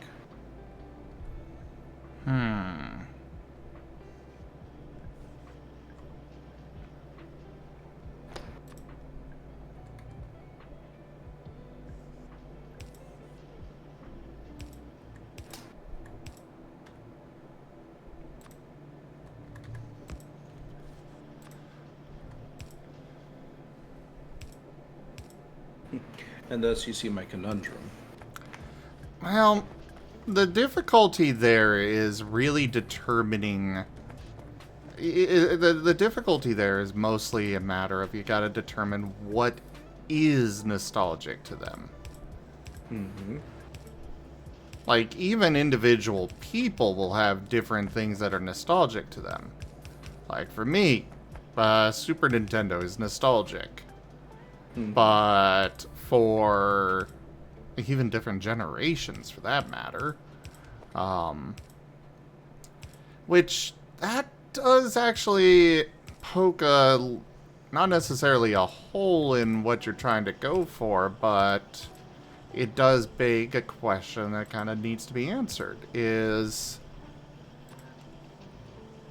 And thus you see my conundrum. Well, the difficulty there is really determining... The difficulty there is mostly a matter of you gotta determine what is nostalgic to them. Mm-hmm. Like, even individual people will have different things that are nostalgic to them. Like, for me, Super Nintendo is nostalgic. Mm-hmm. But for even different generations, for that matter, which that does actually poke not necessarily a hole in what you're trying to go for, but it does beg a question that kind of needs to be answered, is,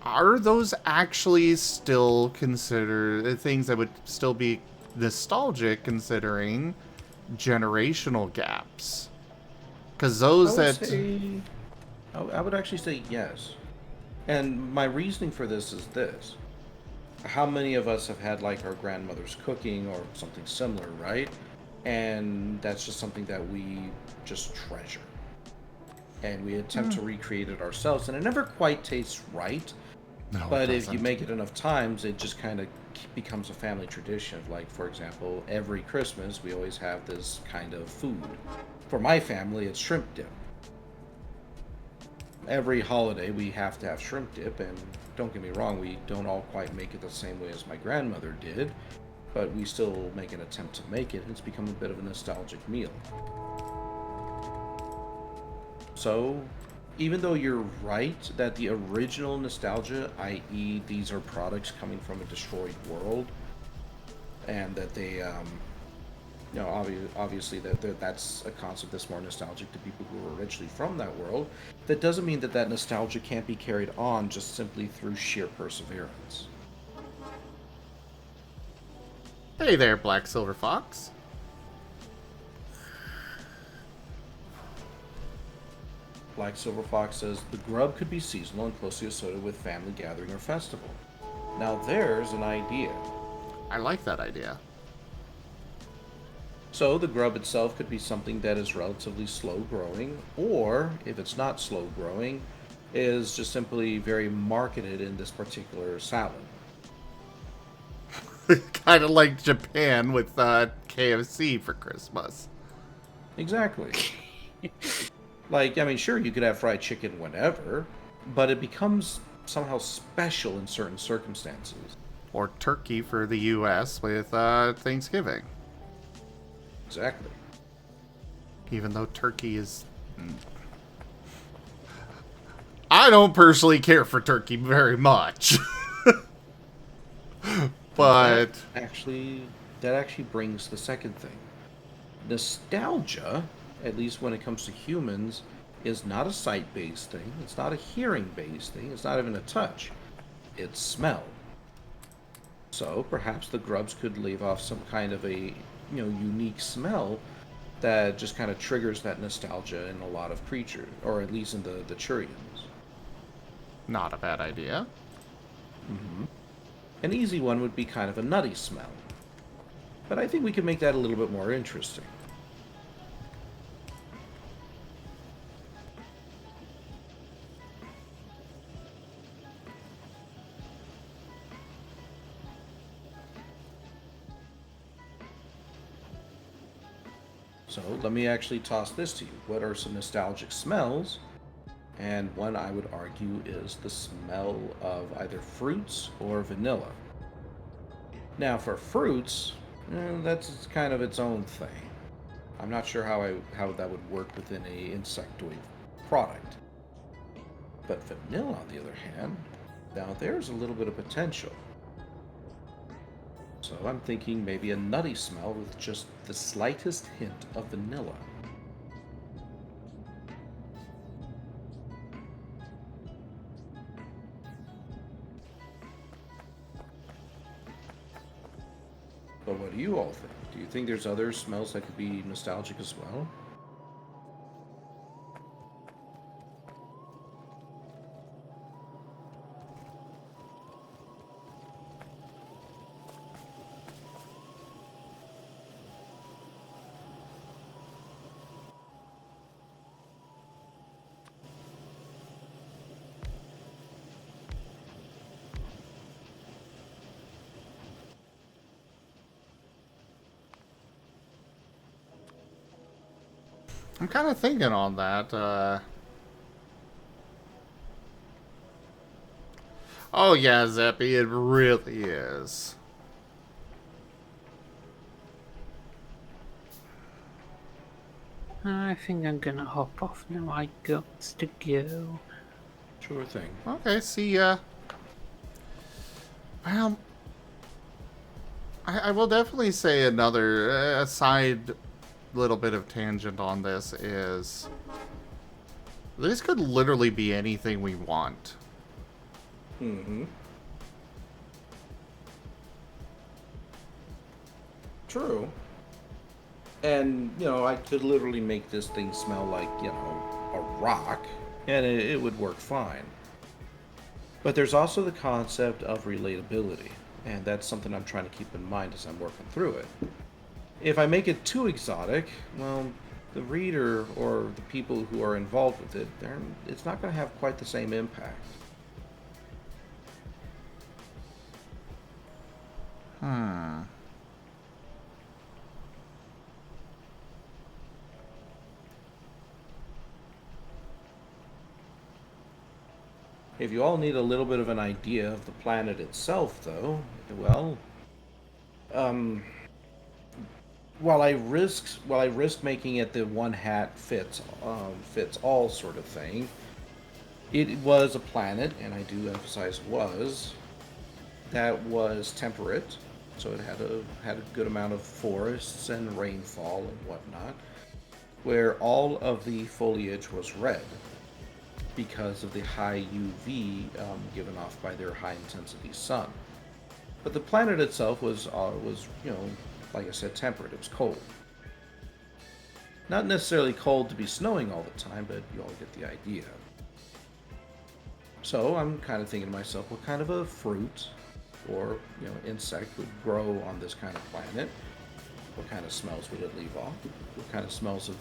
are those actually still considered things that would still be nostalgic considering generational gaps? Because those I would actually say yes. And my reasoning for this is this. How many of us have had like our grandmother's cooking or something similar, right? And that's just something that we just treasure. And we attempt to recreate it ourselves, and it never quite tastes right. No, But it if you doesn't. make it enough times, it just kind of becomes a family tradition. Like, for example, every Christmas, we always have this kind of food. For my family, it's shrimp dip. Every holiday, we have to have shrimp dip, and don't get me wrong, we don't all quite make it the same way as my grandmother did, but we still make an attempt to make it, and it's become a bit of a nostalgic meal. So, even though you're right that the original nostalgia, i.e., these are products coming from a destroyed world, and that they, obviously that's a concept that's more nostalgic to people who were originally from that world. That doesn't mean that that nostalgia can't be carried on just simply through sheer perseverance. Hey there, Black Silver Fox. Black Silver Fox says the grub could be seasonal and closely associated with family gathering or festival. Now there's an idea. I like that idea. So the grub itself could be something that is relatively slow growing, or if it's not slow growing, is just simply very marketed in this particular salad. Kind of like Japan with KFC for Christmas. Exactly. Like, I mean, sure, you could have fried chicken whenever, but it becomes somehow special in certain circumstances. Or turkey for the U.S. with Thanksgiving. Exactly. Even though turkey is... I don't personally care for turkey very much. But... That actually brings the second thing. Nostalgia, at least when it comes to humans, is not a sight-based thing. It's not a hearing-based thing. It's not even a touch. It's smell. So perhaps the grubs could leave off some kind of a, unique smell that just kind of triggers that nostalgia in a lot of creatures, or at least in the Churians. Not a bad idea. Mm-hmm. An easy one would be kind of a nutty smell. But I think we could make that a little bit more interesting. So let me actually toss this to you. What are some nostalgic smells? And one I would argue is the smell of either fruits or vanilla. Now for fruits, that's kind of its own thing. I'm not sure how that would work within a insectoid product. But vanilla, on the other hand, now there's a little bit of potential. So I'm thinking maybe a nutty smell with just the slightest hint of vanilla. But what do you all think? Do you think there's other smells that could be nostalgic as well? I'm kind of thinking on that. Oh yeah, Zeppy, it really is. I think I'm gonna hop off now. I got to go. Sure thing. Okay, see ya. Well, I will definitely say another side little bit of tangent on this is this could literally be anything we want. Mm-hmm. True. And, I could literally make this thing smell like, a rock, and it would work fine. But there's also the concept of relatability, and that's something I'm trying to keep in mind as I'm working through it. If I make it too exotic, well, the reader or the people who are involved with it, it's not going to have quite the same impact. If you all need a little bit of an idea of the planet itself, though, well, while I risk making it the one hat fits all sort of thing, It was a planet, and I do emphasize was, that was temperate, so it had a good amount of forests and rainfall and whatnot, where all of the foliage was red because of the high UV given off by their high intensity sun. But the planet itself was like I said, temperate. It was cold. Not necessarily cold to be snowing all the time, but you all get the idea. So I'm kind of thinking to myself, what kind of a fruit or insect would grow on this kind of planet? What kind of smells would it leave off? What kind of smells of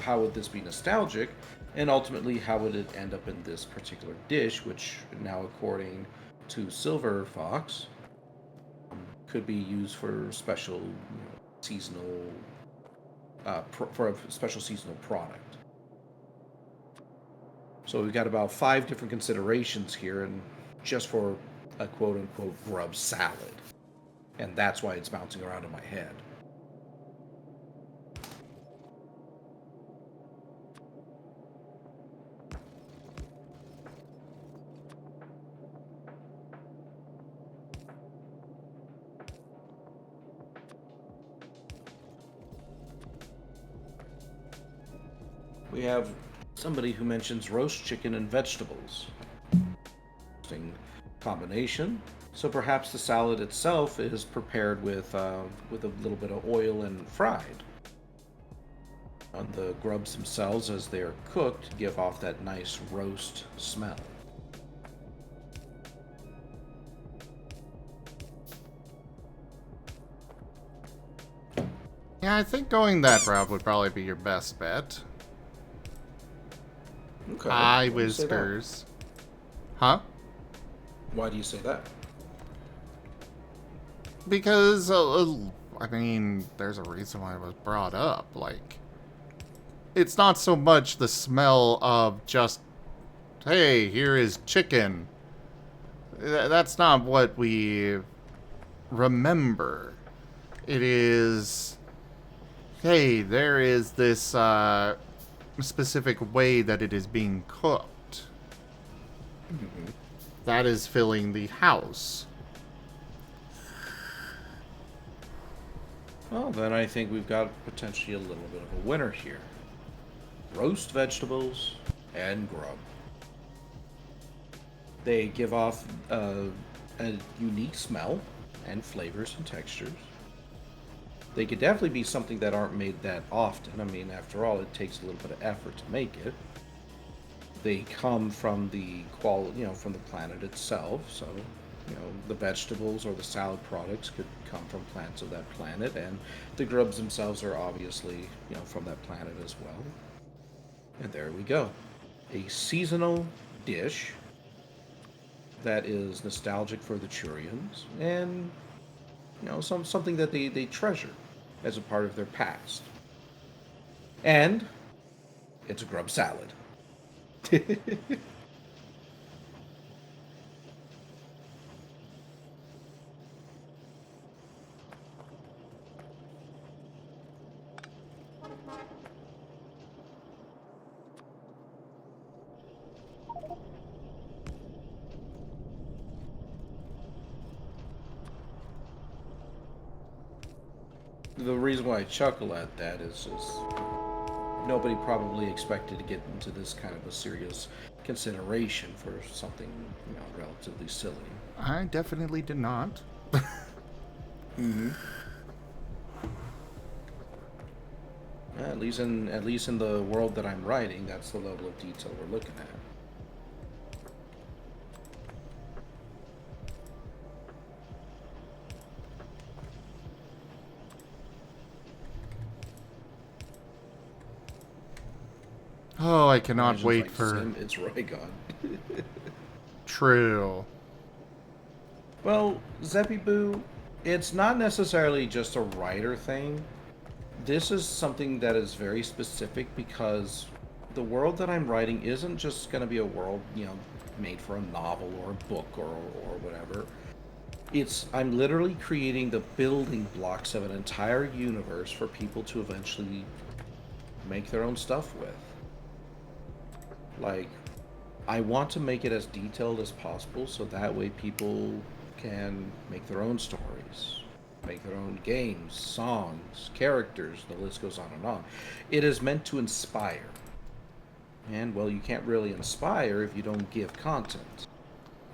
how would this be nostalgic? And ultimately, how would it end up in this particular dish, which now, according to Silver Fox, could be used for special seasonal, for a special seasonal product. So we've got about 5 different considerations here, and just for a quote-unquote grub salad. And that's why it's bouncing around in my head. We have somebody who mentions roast chicken and vegetables. Interesting combination. So perhaps the salad itself is prepared with a little bit of oil and fried. And the grubs themselves, as they are cooked, give off that nice roast smell. Yeah, I think going that route would probably be your best bet. Okay. Eye Why do you say that? whiskers. Huh? Why do you say that? Because, I mean, there's a reason why it was brought up. Like, it's not so much the smell of just, hey, here is chicken. That's not what we remember. It is, hey, there is this specific way that it is being cooked. Mm-hmm. That is filling the house. Well, then I think we've got potentially a little bit of a winner here. Roast vegetables and grub. They give off a unique smell and flavors and textures. They could definitely be something that aren't made that often. I mean, after all, it takes a little bit of effort to make it. They come from the from the planet itself. So, the vegetables or the salad products could come from plants of that planet, and the grubs themselves are obviously, from that planet as well. And there we go. A seasonal dish that is nostalgic for the Turians, and something that they treasure as a part of their past. And it's a grub salad. The reason why I chuckle at that is nobody probably expected to get into this kind of a serious consideration for something, relatively silly. I definitely did not. Mm-hmm. At least in the world that I'm writing, that's the level of detail we're looking at. Oh, I cannot Imagine's wait like for... Sim, it's Raygon. True. Well, Zeppy Boo, it's not necessarily just a writer thing. This is something that is very specific because the world that I'm writing isn't just going to be a world, made for a novel or a book or whatever. I'm literally creating the building blocks of an entire universe for people to eventually make their own stuff with. Like, I want to make it as detailed as possible so that way people can make their own stories, make their own games, songs, characters, the list goes on and on. It is meant to inspire. And, well, you can't really inspire if you don't give content.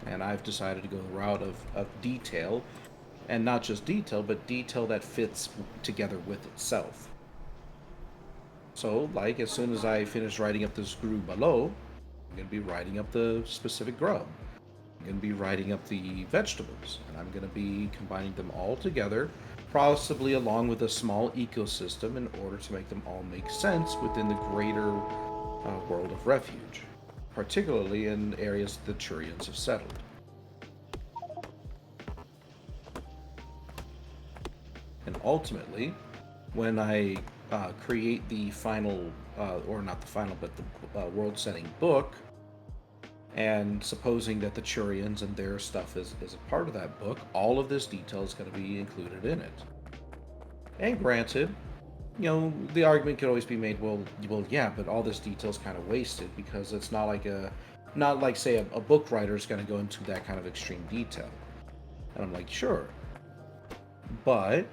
And I've decided to go the route of detail, and not just detail, but detail that fits together with itself. So, like, as soon as I finish writing up this grue below, I'm going to be writing up the specific grub. I'm going to be writing up the vegetables, and I'm going to be combining them all together, possibly along with a small ecosystem in order to make them all make sense within the greater world of refuge, particularly in areas the Turians have settled. And ultimately, when I create the final, or not the final, but the world-setting book, and supposing that the Turians and their stuff is a part of that book, all of this detail is going to be included in it. And granted, you know, the argument could always be made, well, yeah, but all this detail is kind of wasted because it's not like say a book writer is going to go into that kind of extreme detail. And I'm like, sure, but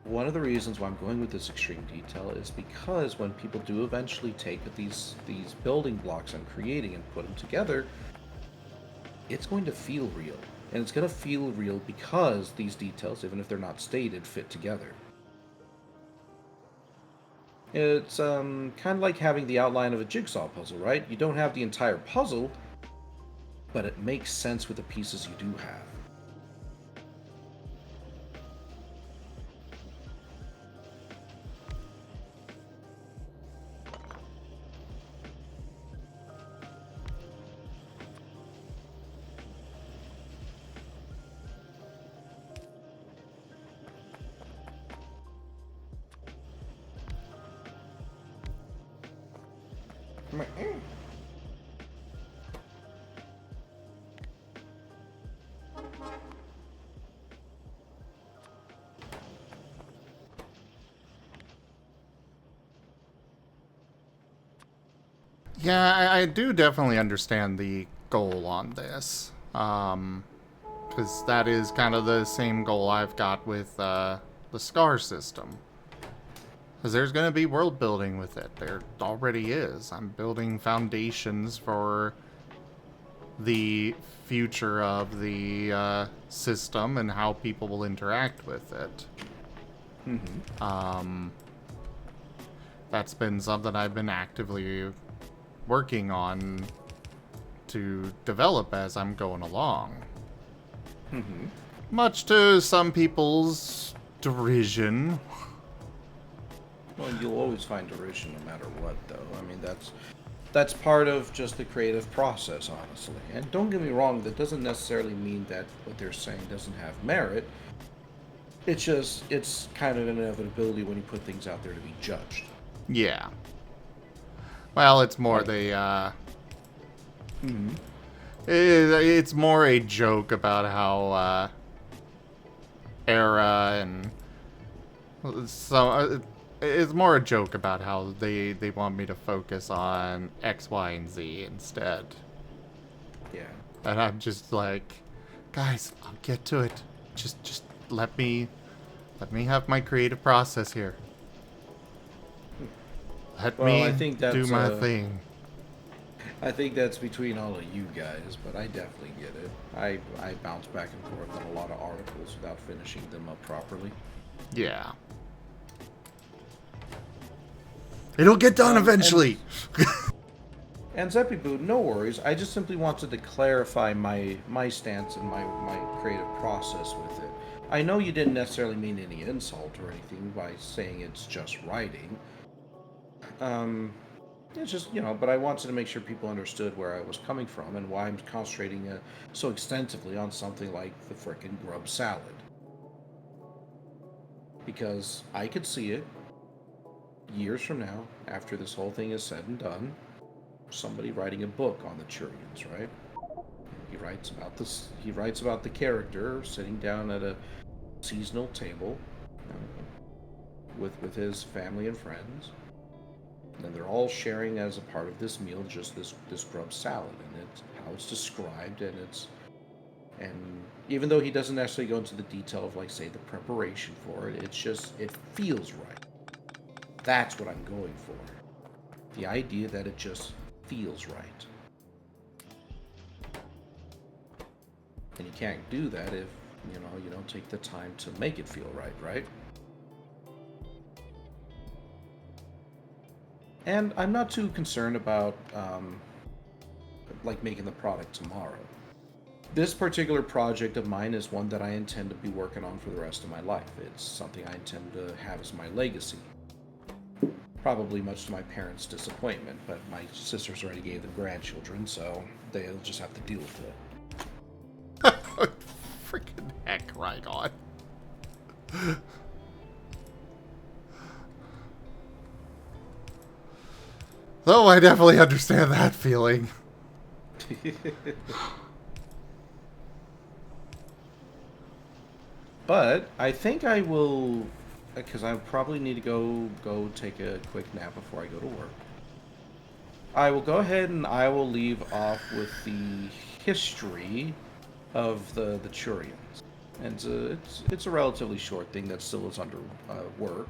one of the reasons why I'm going with this extreme detail is because when people do eventually take these building blocks I'm creating and put them together, it's going to feel real. And it's going to feel real because these details, even if they're not stated, fit together. It's kind of like having the outline of a jigsaw puzzle, right? You don't have the entire puzzle, but it makes sense with the pieces you do have. Yeah, I do definitely understand the goal on this. Because that is kind of the same goal I've got with the SCAR system. Because there's going to be world building with it. There already is. I'm building foundations for the future of the system and how people will interact with it. Mm-hmm. That's been something I've been actively working on to develop as I'm going along. Mm-hmm. Much to some people's derision. Well, you'll always find derision no matter what, though. I mean, that's part of just the creative process, honestly. And don't get me wrong, that doesn't necessarily mean that what they're saying doesn't have merit. It's kind of an inevitability when you put things out there to be judged. Yeah. Well, it's more the, it's more a joke about how, Era and... So, it's more a joke about how they want me to focus on X, Y, and Z instead. Yeah. And I'm just like, guys, I'll get to it. Just let me have my creative process here. Let me I think that's, do my thing. I think that's between all of you guys, but I definitely get it. I bounce back and forth on a lot of articles without finishing them up properly. Yeah. It'll get done eventually. And Zeppy no worries. I just simply wanted to clarify my stance and my creative process with it. I know you didn't necessarily mean any insult or anything by saying it's just writing. It's just, but I wanted to make sure people understood where I was coming from and why I'm concentrating so extensively on something like the frickin' grub salad. Because I could see it years from now, after this whole thing is said and done, somebody writing a book on the Turians, right? He writes about this. He writes about the character sitting down at a seasonal table with his family and friends, And they're all sharing as a part of this meal just this grub salad, and it's how it's described, and even though he doesn't actually go into the detail of, like, say, the preparation for it, it's just, it feels right. That's what I'm going for. The idea that it just feels right. And you can't do that if, you don't take the time to make it feel right, right? And I'm not too concerned about, like, making the product tomorrow. This particular project of mine is one that I intend to be working on for the rest of my life. It's something I intend to have as my legacy. Probably much to my parents' disappointment, but my sisters already gave them grandchildren, so they'll just have to deal with it. Freaking heck, right on. Though I definitely understand that feeling. But I think I will, because I probably need to go take a quick nap before I go to work. I will go ahead and I will leave off with the history of the Turians. And it's a relatively short thing that still is under work,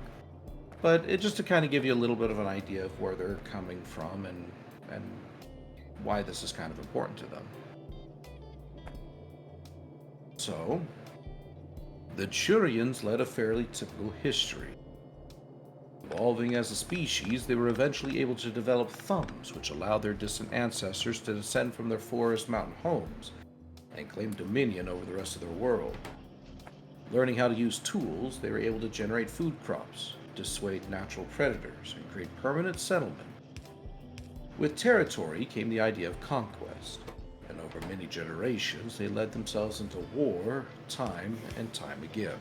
but it just to kind of give you a little bit of an idea of where they're coming from and why this is kind of important to them. So, the Turians led a fairly typical history. Evolving as a species, they were eventually able to develop thumbs, which allowed their distant ancestors to descend from their forest mountain homes and claim dominion over the rest of their world. Learning how to use tools, they were able to generate food crops, dissuade natural predators, and create permanent settlement. With territory came the idea of conquest, and over many generations they led themselves into war, time and time again.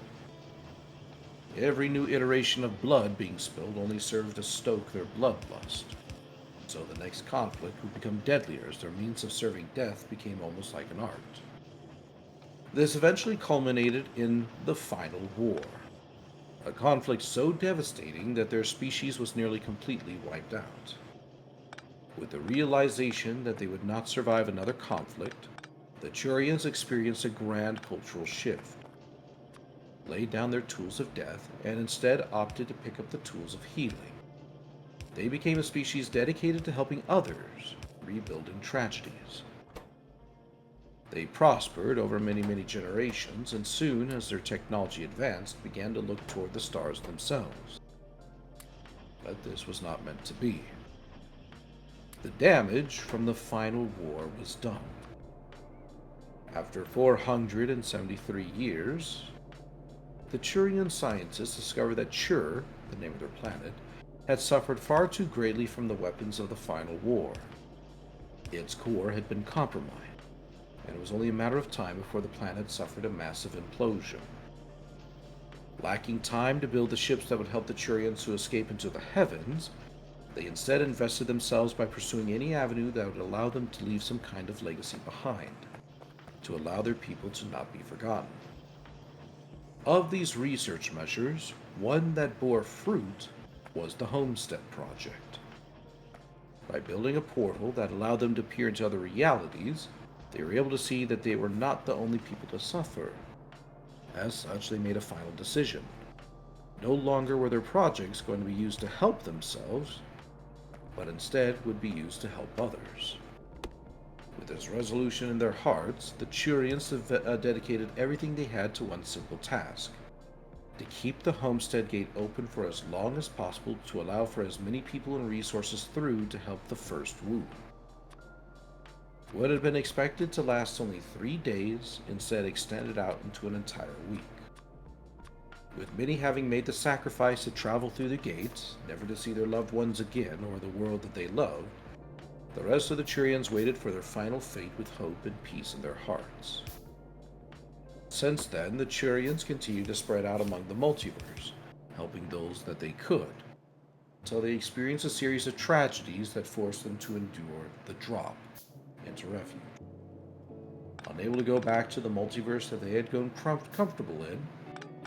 Every new iteration of blood being spilled only served to stoke their bloodlust, so the next conflict would become deadlier as their means of serving death became almost like an art. This eventually culminated in the Final War, a conflict so devastating that their species was nearly completely wiped out. With the realization that they would not survive another conflict, the Turians experienced a grand cultural shift, laid down their tools of death, and instead opted to pick up the tools of healing. They became a species dedicated to helping others, rebuilding tragedies. They prospered over many, many generations, and soon as their technology advanced, began to look toward the stars themselves. But this was not meant to be. The damage from the Final War was done. After 473 years, the Turian scientists discovered that Chur, the name of their planet, had suffered far too greatly from the weapons of the Final War. Its core had been compromised, and it was only a matter of time before the planet suffered a massive implosion. Lacking time to build the ships that would help the Turians to escape into the heavens, they instead invested themselves by pursuing any avenue that would allow them to leave some kind of legacy behind, to allow their people to not be forgotten. Of these research measures, one that bore fruit was the Homestead Project. By building a portal that allowed them to peer into other realities, they were able to see that they were not the only people to suffer. As such, they made a final decision. No longer were their projects going to be used to help themselves, but instead would be used to help others. With this resolution in their hearts, the Turians dedicated everything they had to one simple task: to keep the Homestead Gate open for as long as possible to allow for as many people and resources through to help the first woo. What had been expected to last only 3 days instead extended out into an entire week. With many having made the sacrifice to travel through the gates, never to see their loved ones again or the world that they loved, the rest of the Turians waited for their final fate with hope and peace in their hearts. Since then, the Turians continued to spread out among the multiverse, helping those that they could, until they experienced a series of tragedies that forced them to endure the drop into refuge. Unable to go back to the multiverse that they had grown comfortable in,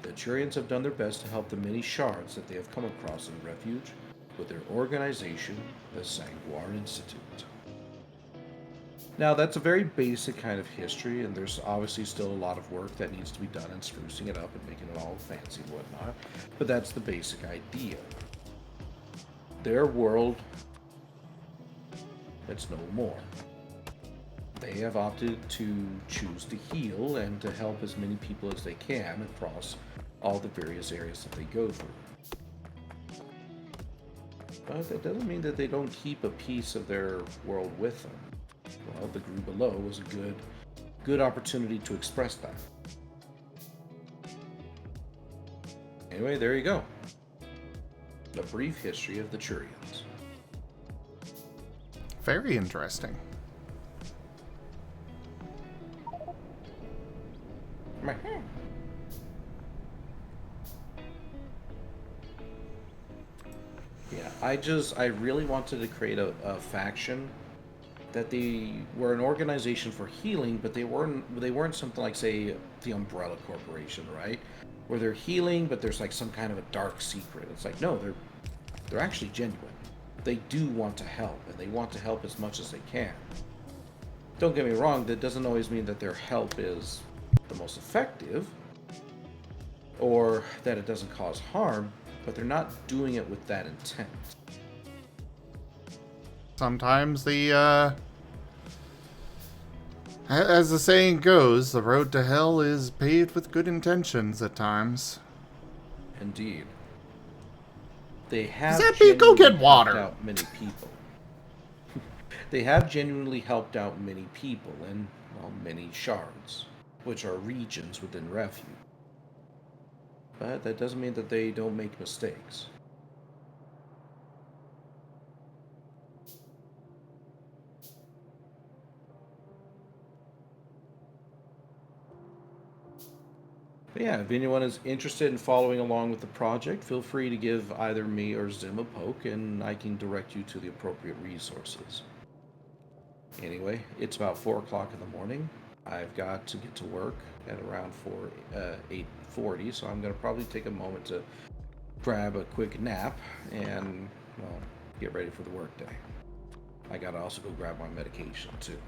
the Turians have done their best to help the many shards that they have come across in refuge with their organization, the Sanguar Institute. Now, that's a very basic kind of history, and there's obviously still a lot of work that needs to be done in sprucing it up and making it all fancy and whatnot, but that's the basic idea. Their world, it's no more. They have opted to choose to heal and to help as many people as they can across all the various areas that they go through. But that doesn't mean that they don't keep a piece of their world with them. Well, the group below was a good opportunity to express that. Anyway, there you go. A brief history of the Turians. Very interesting. Yeah, I really wanted to create a faction that they were an organization for healing, but they weren't something like, say, the Umbrella Corporation, right? Where they're healing, but there's like some kind of a dark secret. It's like, no, they're actually genuine. They do want to help, and they want to help as much as they can. Don't get me wrong, that doesn't always mean that their help is the most effective, or that it doesn't cause harm, but they're not doing it with that intent. Sometimes as the saying goes, the road to hell is paved with good intentions at times. Indeed. They have Zeppy, go get genuinely water! helped out many people. They have genuinely helped out many people in, well, many shards, which are regions within Refuge. But that doesn't mean that they don't make mistakes. But yeah, if anyone is interested in following along with the project, feel free to give either me or Zim a poke, and I can direct you to the appropriate resources. Anyway, it's about 4 o'clock in the morning. I've got to get to work at around 8:40, so I'm going to probably take a moment to grab a quick nap and, well, get ready for the workday. I got to also go grab my medication, too.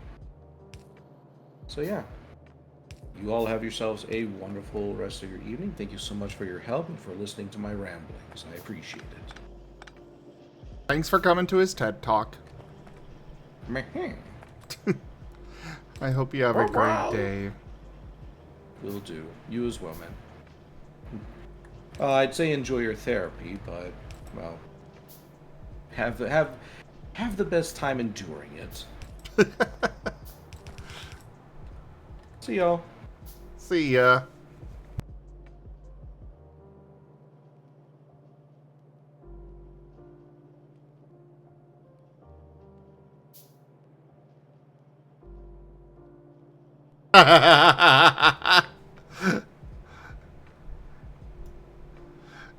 So yeah, you all have yourselves a wonderful rest of your evening. Thank you so much for your help and for listening to my ramblings. I appreciate it. Thanks for coming to his TED Talk. I hope you have a great day. Will do. You as well, man. I'd say enjoy your therapy, but, well, have the best time enduring it. See y'all. See ya.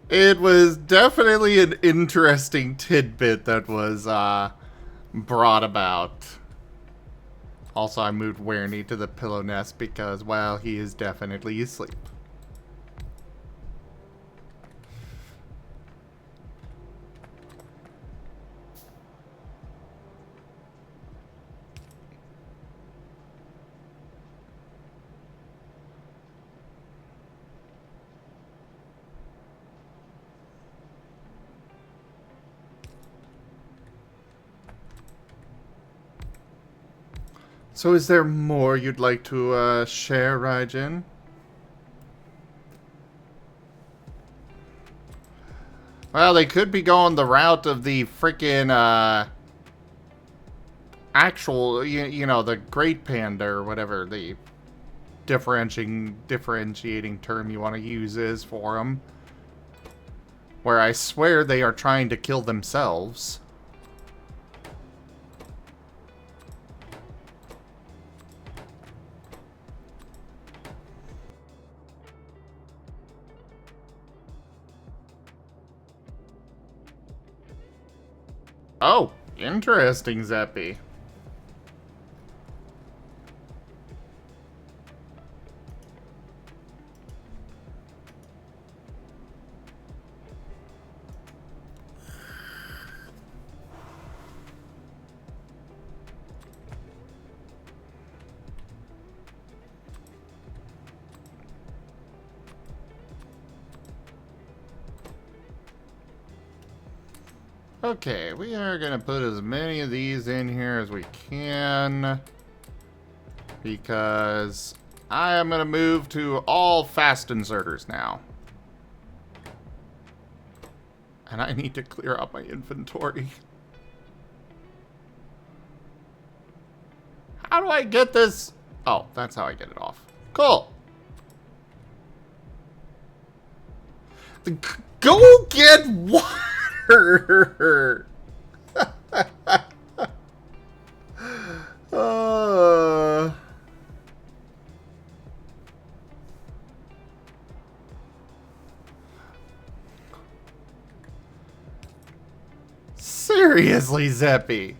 It was definitely an interesting tidbit that was brought about. Also, I moved Werny to the pillow nest because, well, he is definitely asleep. So is there more you'd like to share, Raijin? Well, they could be going the route of the freaking actual, you know, the Great Panda or whatever the differentiating term you want to use is for them. Where I swear they are trying to kill themselves. Oh, interesting, Zeppy. Okay, we are gonna put as many of these in here as we can. Because I am gonna move to all fast inserters now. And I need to clear out my inventory. How do I get this? Oh, that's how I get it off. Cool. Go get water! Seriously, Zeppy.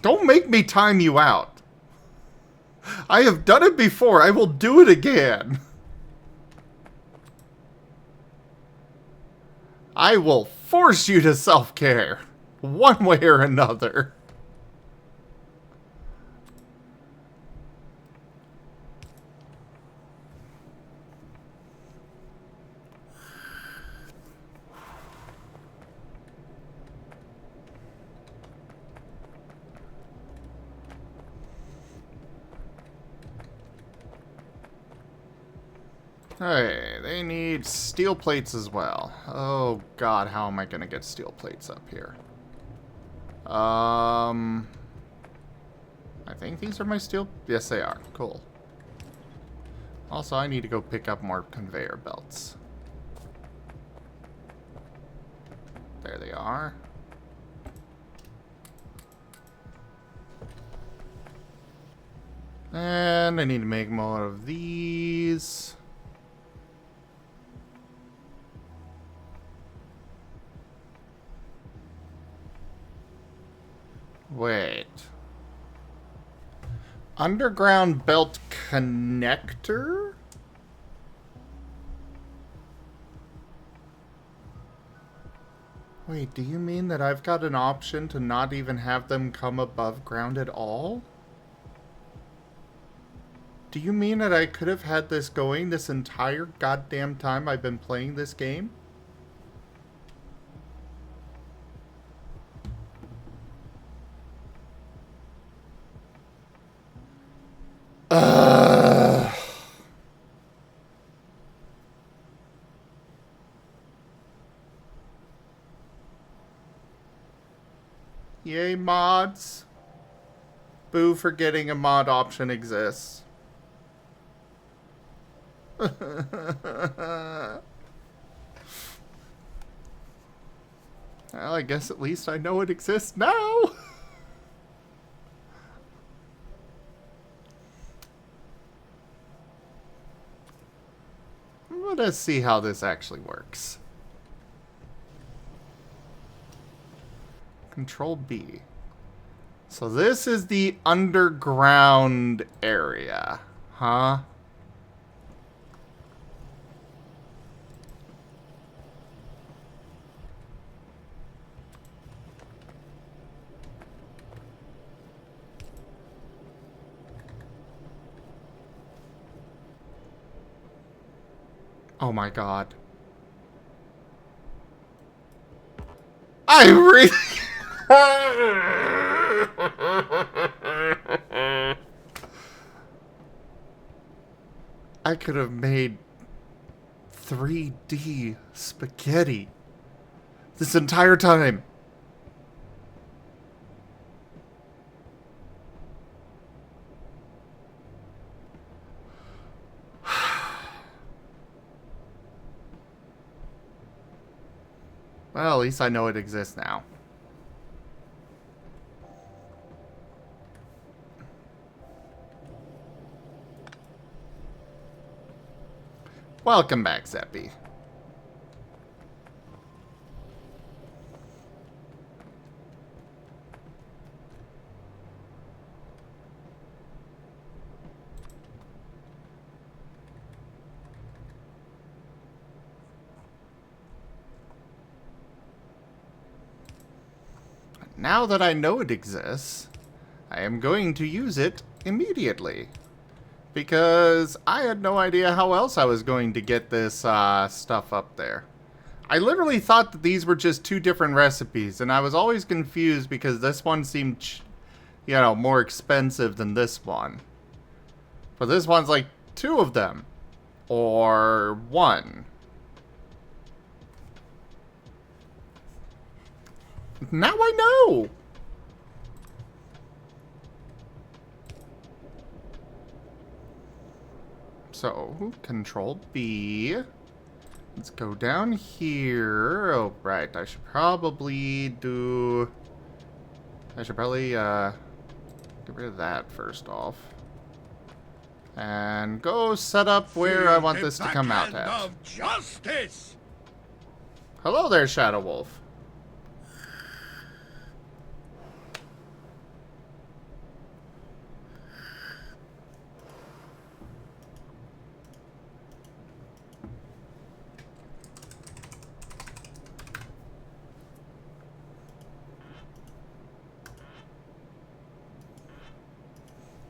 Don't make me time you out. I have done it before. I will do it again. I will force you to self-care. One way or another. Hey, they need steel plates as well. Oh god, how am I gonna get steel plates up here? I think these are my steel... Yes, they are. Cool. Also, I need to go pick up more conveyor belts. There they are. And I need to make more of these. Wait. Underground belt connector? Wait, do you mean that I've got an option to not even have them come above ground at all? Do you mean that I could have had this going this entire goddamn time I've been playing this game? Yay, mods. Boo for getting a mod option exists. Well, I guess at least I know it exists now. Let us see how this actually works. Control B. So this is the underground area, huh? Oh my god. I really... I could have made 3D spaghetti this entire time. Well, at least I know it exists now. Welcome back, Zeppy. Now that I know it exists, I am going to use it immediately. Because I had no idea how else I was going to get this stuff up there. I literally thought that these were just two different recipes, and I was always confused because this one seemed, you know, more expensive than this one. But this one's like two of them. Or one. Now I know! So, Control B. Let's go down here. Oh, right. I should probably get rid of that first off. And go set up where I want this to come out at. Of justice. Hello there, Shadow Wolf.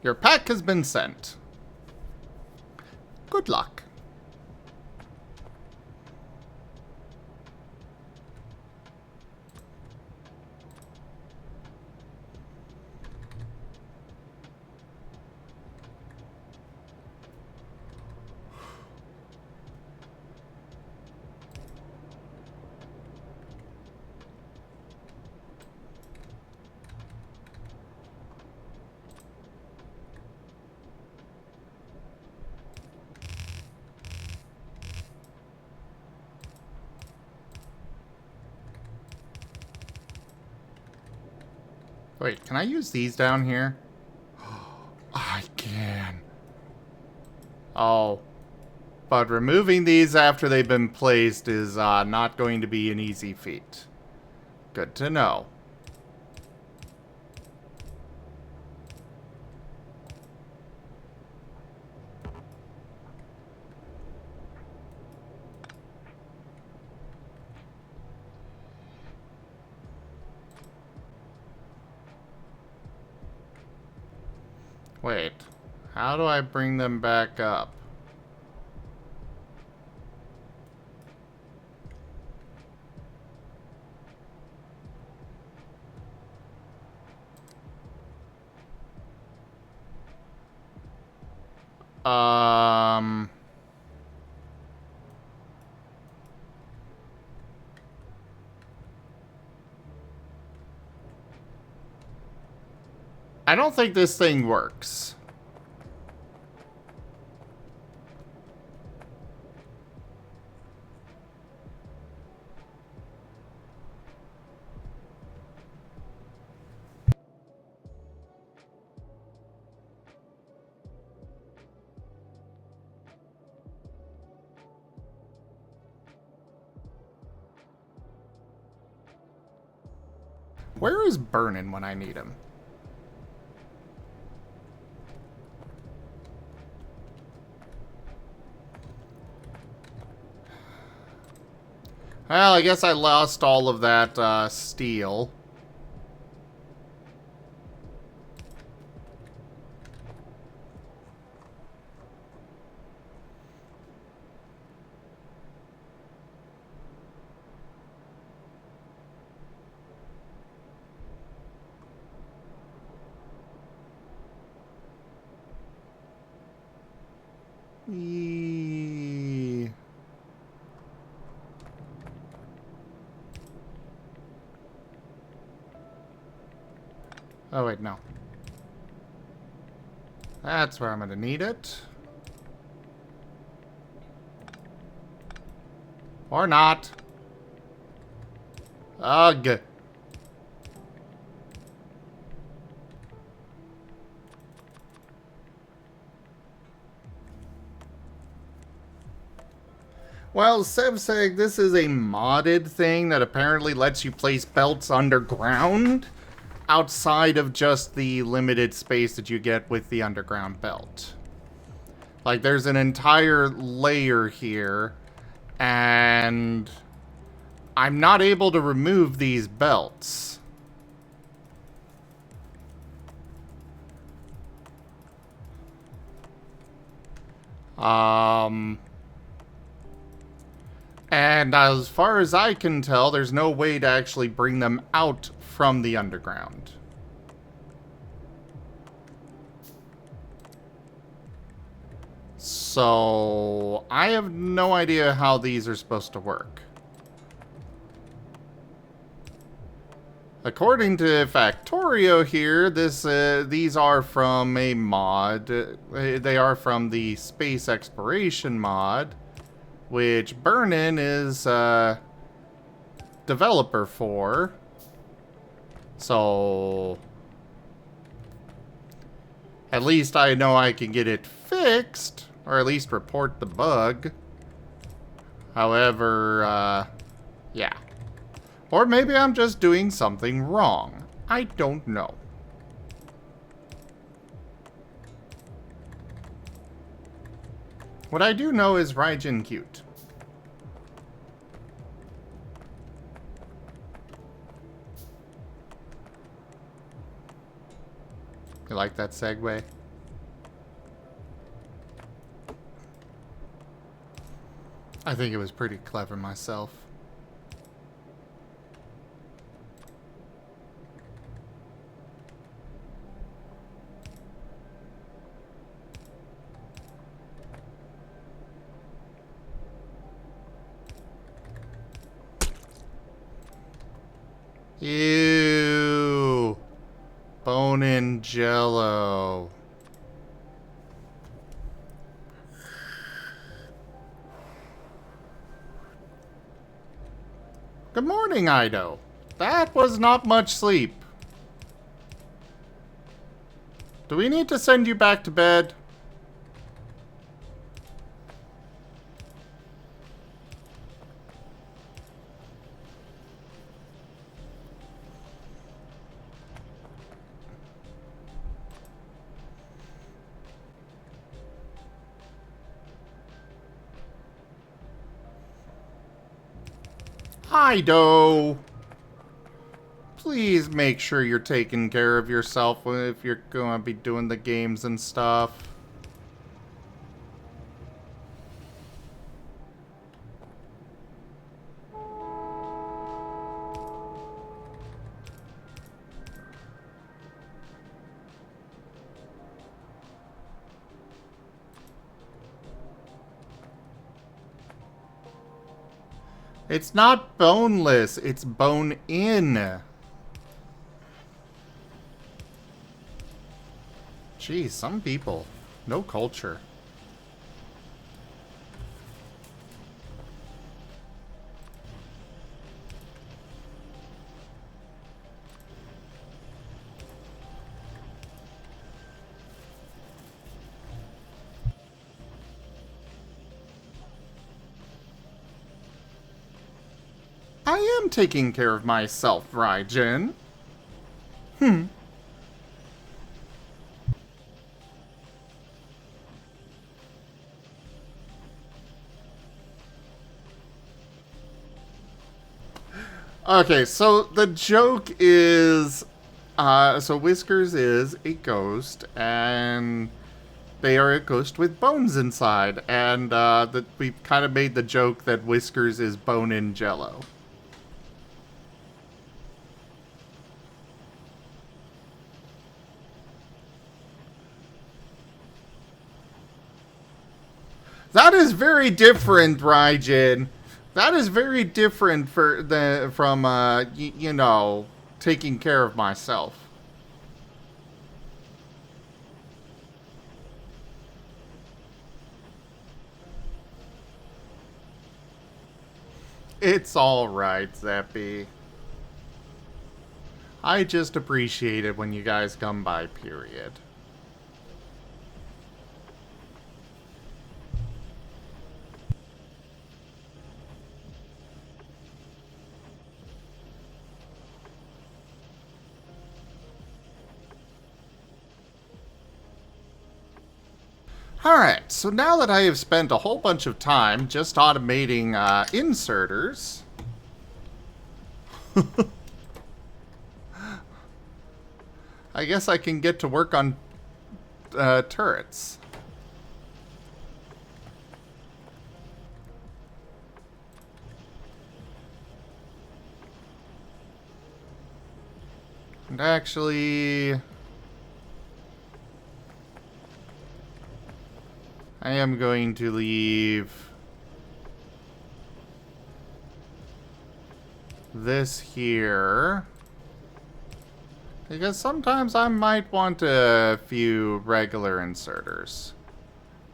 Your pack has been sent. Good luck. Wait, can I use these down here? I can. Oh. But removing these after they've been placed is not going to be an easy feat. Good to know. Wait, how do I bring them back up? I don't think this thing works. Where is Burnin' when I need him? Well, I guess I lost all of that steel. Eee. Oh, wait, no. That's where I'm going to need it. Or not. Ugh. Well, Sev saying this is a modded thing that apparently lets you place belts underground outside of just the limited space that you get with the underground belt. Like, there's an entire layer here, and I'm not able to remove these belts. And as far as I can tell, there's no way to actually bring them out from the underground. So, I have no idea how these are supposed to work. According to Factorio here, these are from a mod. They are from the Space Exploration mod, which Burnin is developer for. So, at least I know I can get it fixed, or at least report the bug. However, yeah. Or maybe I'm just doing something wrong. I don't know. What I do know is Raijin cute. You like that segue? I think it was pretty clever myself. Ew. Bone in jello. Good morning, Ido. That was not much sleep. Do we need to send you back to bed? Ido! Please make sure you're taking care of yourself if you're going to be doing the games and stuff. It's not boneless, it's bone-in. Geez, some people. No culture. I am taking care of myself, Raijin. Okay, so the joke is, so Whiskers is a ghost, and they are a ghost with bones inside, and that we've kind of made the joke that Whiskers is bone in jello. That is very different, Raijin. That is very different from you know, taking care of myself. It's all right, Zeppy. I just appreciate it when you guys come by, period. Alright, so now that I have spent a whole bunch of time just automating inserters, I guess I can get to work on turrets. And actually, I am going to leave this here. Because sometimes I might want a few regular inserters.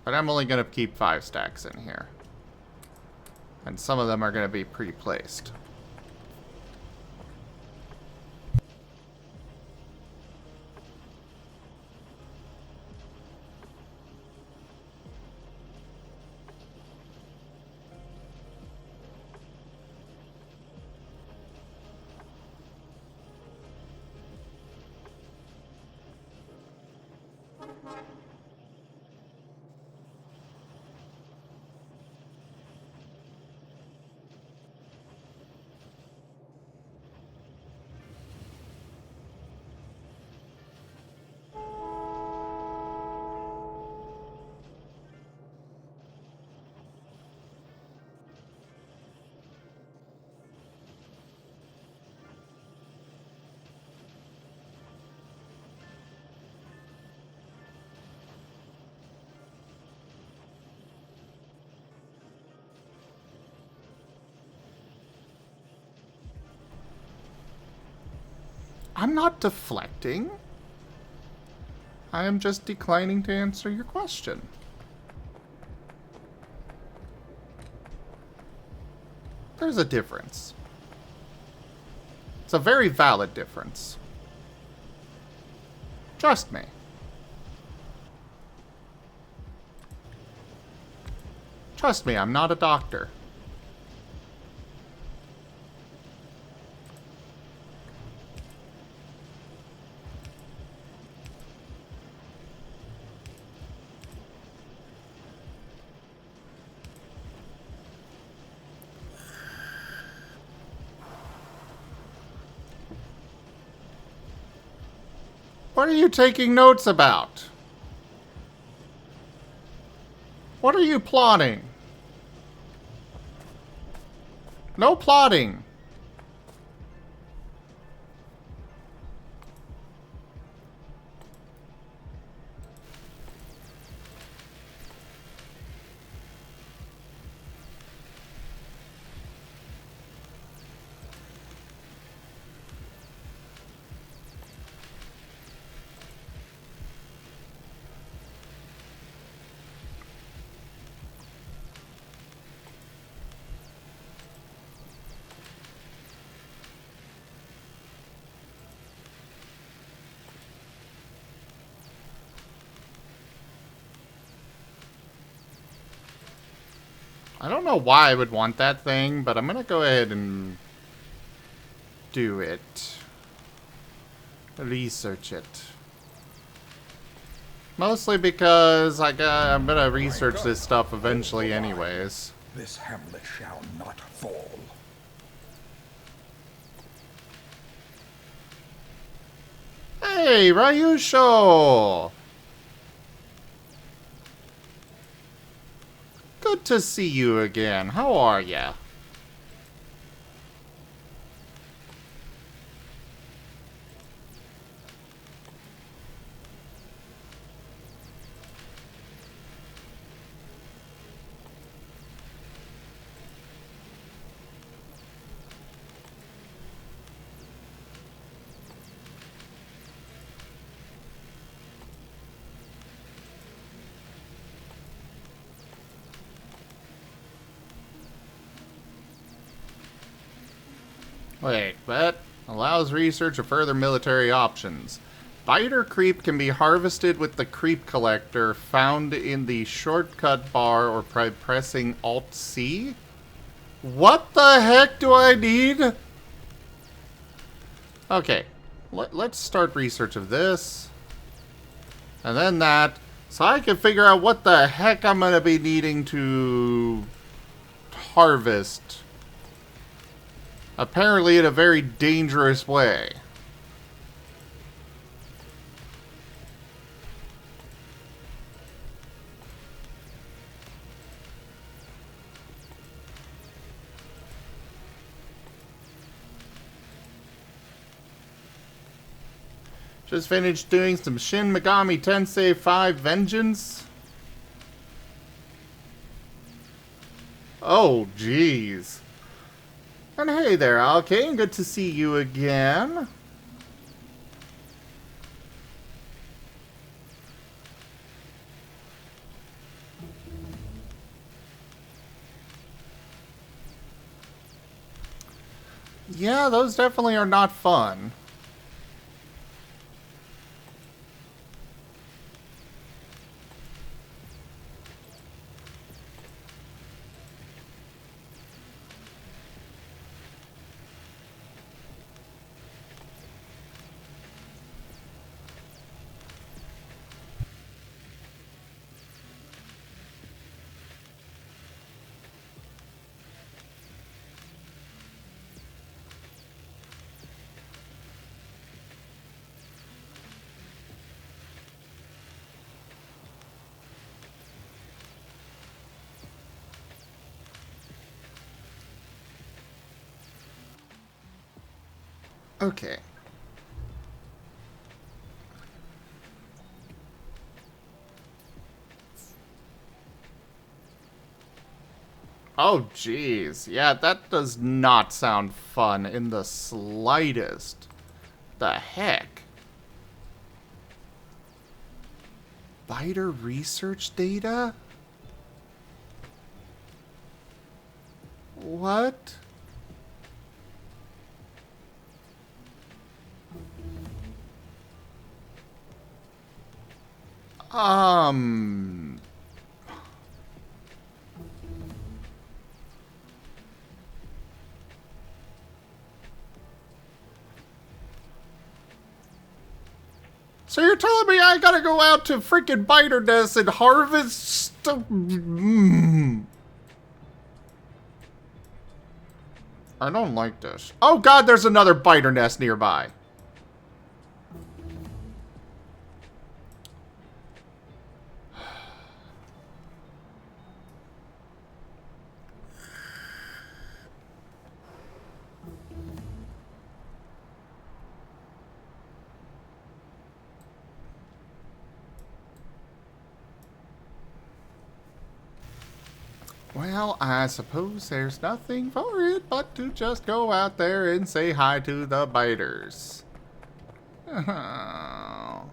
But I'm only going to keep 5 stacks in here. And some of them are going to be pre-placed. I'm not deflecting. I am just declining to answer your question. There's a difference. It's a very valid difference. Trust me. Trust me, I'm not a doctor. What are you taking notes about? What are you plotting? No plotting. I don't know why I would want that thing, but I'm gonna go ahead and do it. Research it. Mostly because I'm gonna research this stuff eventually anyways. This hamlet shall not fall. Hey, Ryusho! Good to see you again. How are ya? Wait, but allows research of further military options. Biter creep can be harvested with the creep collector found in the shortcut bar or by pressing Alt-C? What the heck do I need? Okay, let's start research of this. And then that, so I can figure out what the heck I'm going to be needing to harvest. Apparently in a very dangerous way. Just finished doing some Shin Megami Tensei 5 Vengeance. Oh, jeez. And hey there, Alkane. Good to see you again. Yeah, those definitely are not fun. Okay. Oh, jeez. Yeah, that does not sound fun in the slightest. The heck? Biter research data? What? So you're telling me I gotta go out to freaking Biter Nest and harvest stuff? I don't like this. Oh god, there's another Biter Nest nearby. Well, I suppose there's nothing for it but to just go out there and say hi to the biters. Oh.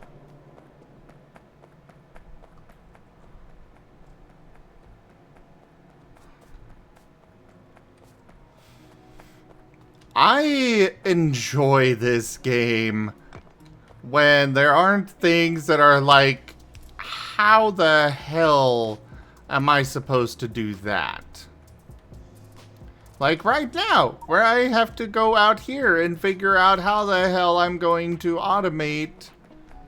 I enjoy this game when there aren't things that are like, how the hell am I supposed to do that? Like right now, where I have to go out here and figure out how the hell I'm going to automate,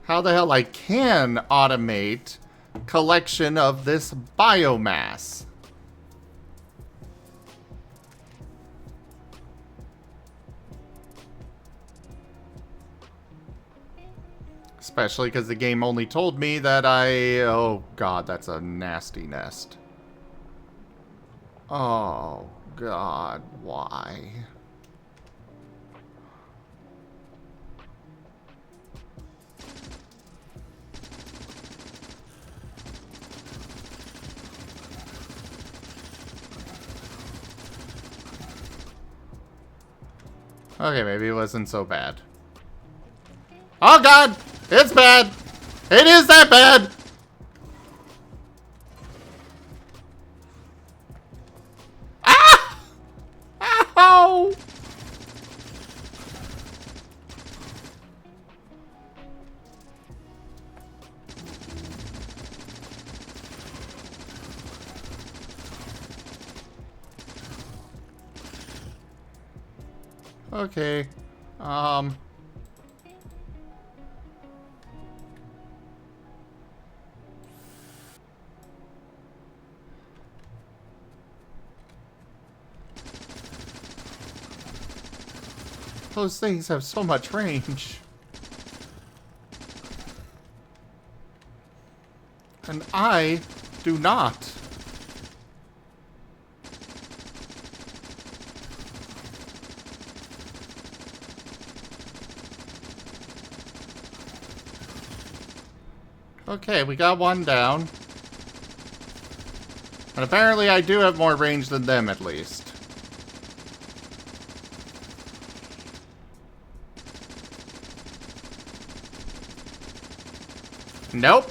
how the hell I can automate collection of this biomass. Especially because the game only told me that oh god, that's a nasty nest. Oh god, why? Okay, maybe it wasn't so bad. Oh god! It's bad! It is that bad! Ah! Ow! Okay. Those things have so much range. And I do not. Okay, we got one down. And apparently I do have more range than them, at least. Nope.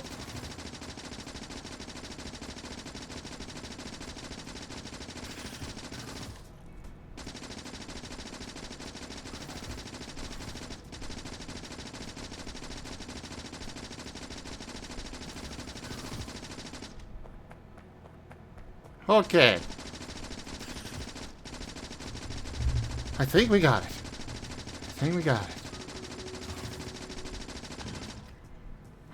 Okay. I think we got it. I think we got it.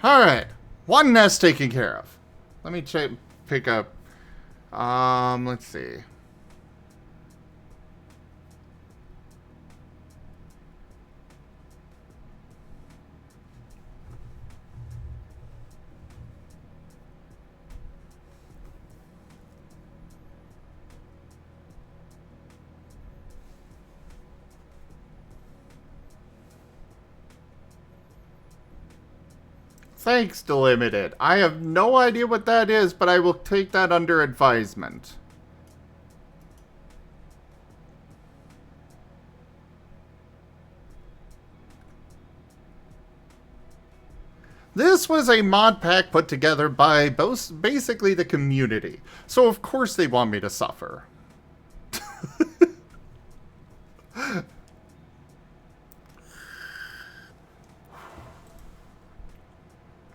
Alright. One nest taken care of. Let me pick up. Let's see. Thanks, Delimited. I have no idea what that is, but I will take that under advisement. This was a mod pack put together by basically the community. So of course they want me to suffer.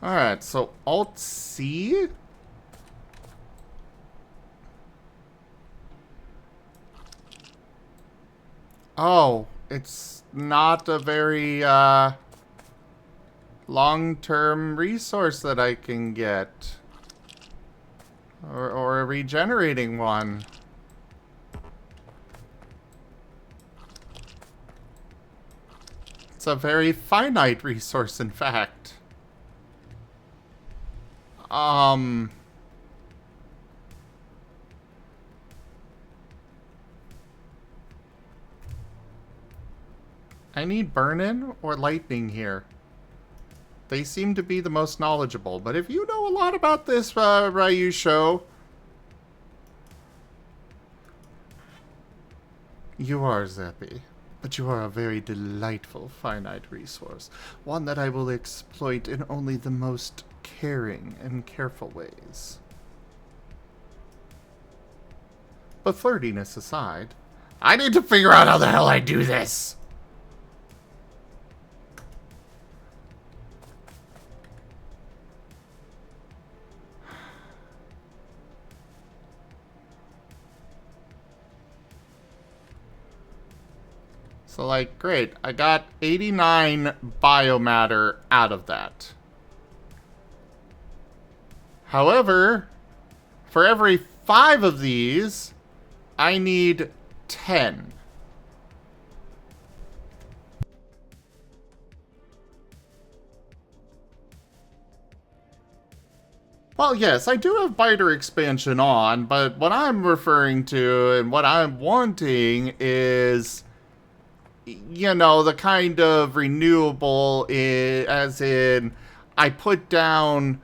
Alright, so Alt-C? Oh, it's not a very, long-term resource that I can get. Or a regenerating one. It's a very finite resource, in fact. I need burn-in or lightning here. They seem to be the most knowledgeable, but if you know a lot about this, Ryu show, you are Zeppy. But you are a very delightful finite resource. One that I will exploit in only the most caring and careful ways. But flirtiness aside, I need to figure out how the hell I do this! So, like, great. I got 89 biomatter out of that. However, for every 5 of these, I need 10. Well, yes, I do have biter expansion on, but what I'm referring to and what I'm wanting is, you know, the kind of renewable, as in, I put down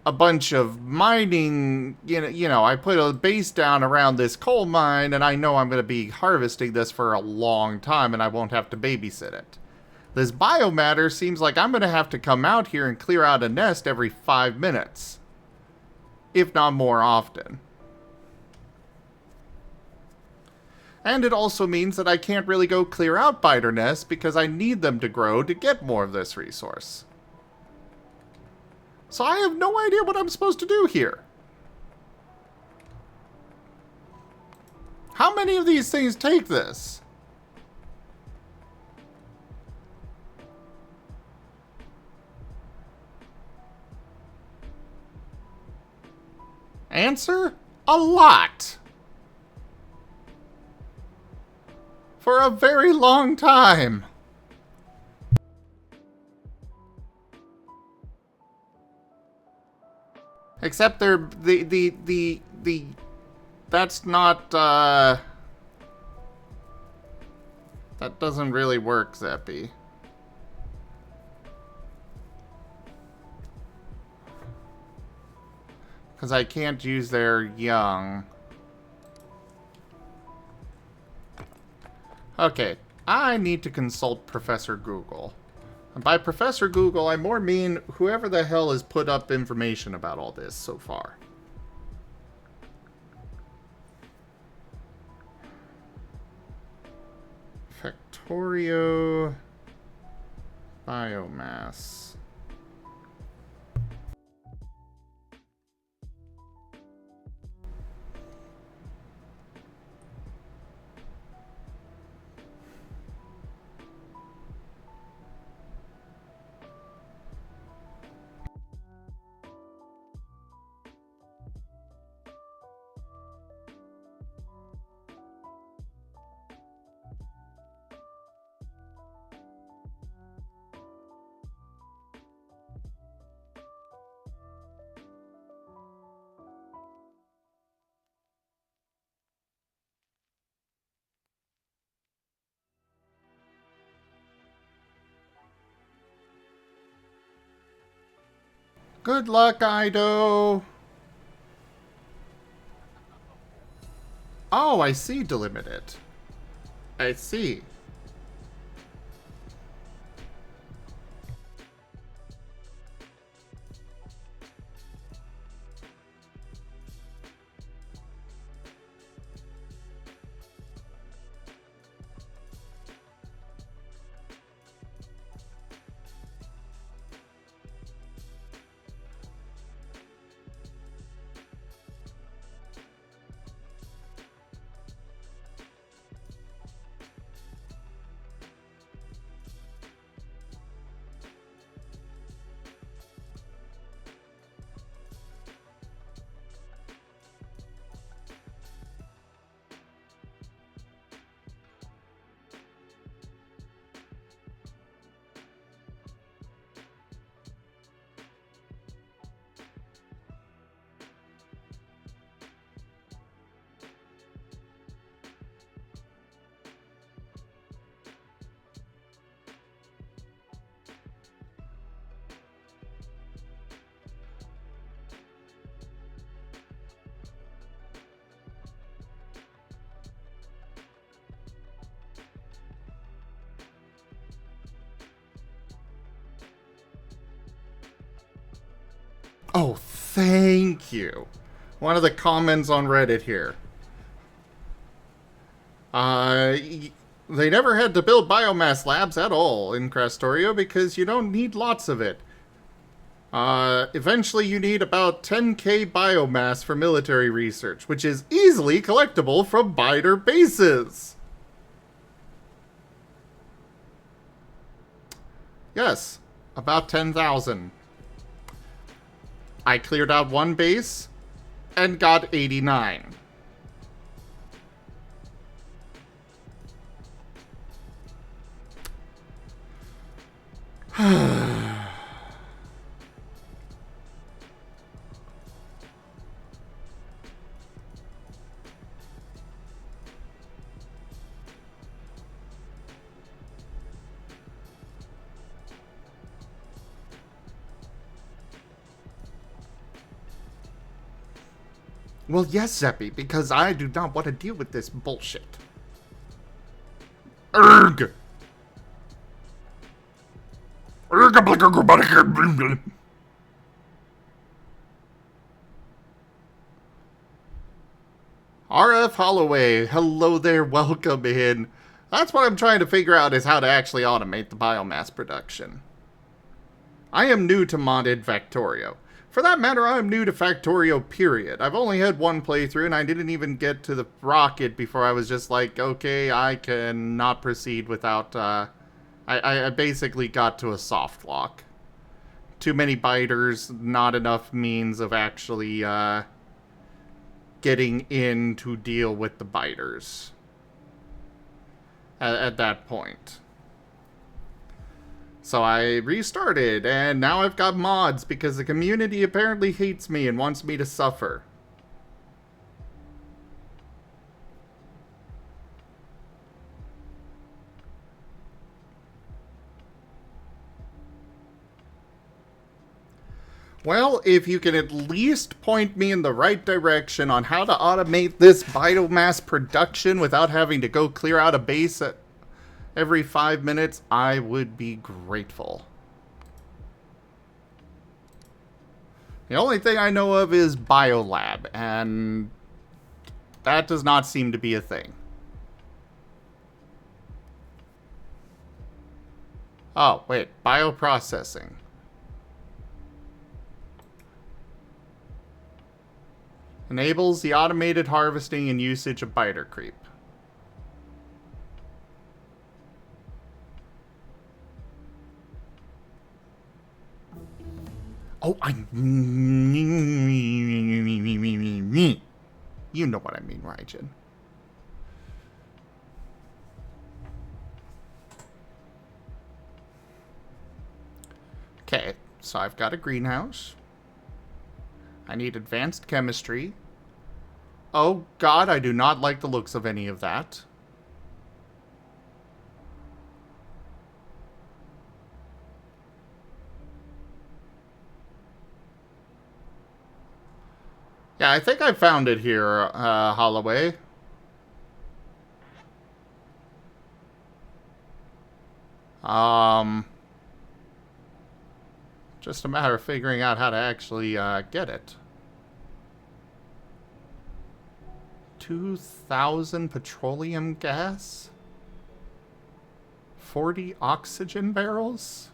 a bunch of mining, you know, I put a base down around this coal mine, and I know I'm going to be harvesting this for a long time, and I won't have to babysit it. This biomatter seems like I'm going to have to come out here and clear out a nest every 5 minutes, if not more often. And it also means that I can't really go clear out biter nests because I need them to grow to get more of this resource. So I have no idea what I'm supposed to do here. How many of these things take this? Answer? A lot. For a very long time. Except they're that's not that doesn't really work, Zeppy. Because I can't use their young. Okay, I need to consult Professor Google. And by Professor Google, I more mean whoever the hell has put up information about all this so far. Factorio biomass. Good luck, Ido. Oh, I see, delimited. I see. Oh, thank you. One of the comments on Reddit here. They never had to build biomass labs at all in Factorio because you don't need lots of it. Eventually you need about 10k biomass for military research, which is easily collectible from biter bases. Yes, about 10,000. I cleared out one base and got 89. Well, yes, Zeppy, because I do not want to deal with this bullshit. Erg! RF Holloway, hello there, welcome in. That's what I'm trying to figure out is how to actually automate the biomass production. I am new to modded Factorio. For that matter, I'm new to Factorio, period. I've only had one playthrough, and I didn't even get to the rocket before I was just like, okay, I cannot proceed without, I basically got to a soft lock. Too many biters, not enough means of actually, getting in to deal with the biters. At that point. So I restarted, and now I've got mods because the community apparently hates me and wants me to suffer. Well, if you can at least point me in the right direction on how to automate this biomass production without having to go clear out a base every 5 minutes, I would be grateful. The only thing I know of is Biolab, and that does not seem to be a thing. Oh, wait, bioprocessing. Enables the automated harvesting and usage of biter creep. Oh, you know what I mean, Raijin. Okay, so I've got a greenhouse. I need advanced chemistry. Oh god, I do not like the looks of any of that. Yeah, I think I found it here, Holloway. Just a matter of figuring out how to actually get it. 2,000 petroleum gas? 40 oxygen barrels?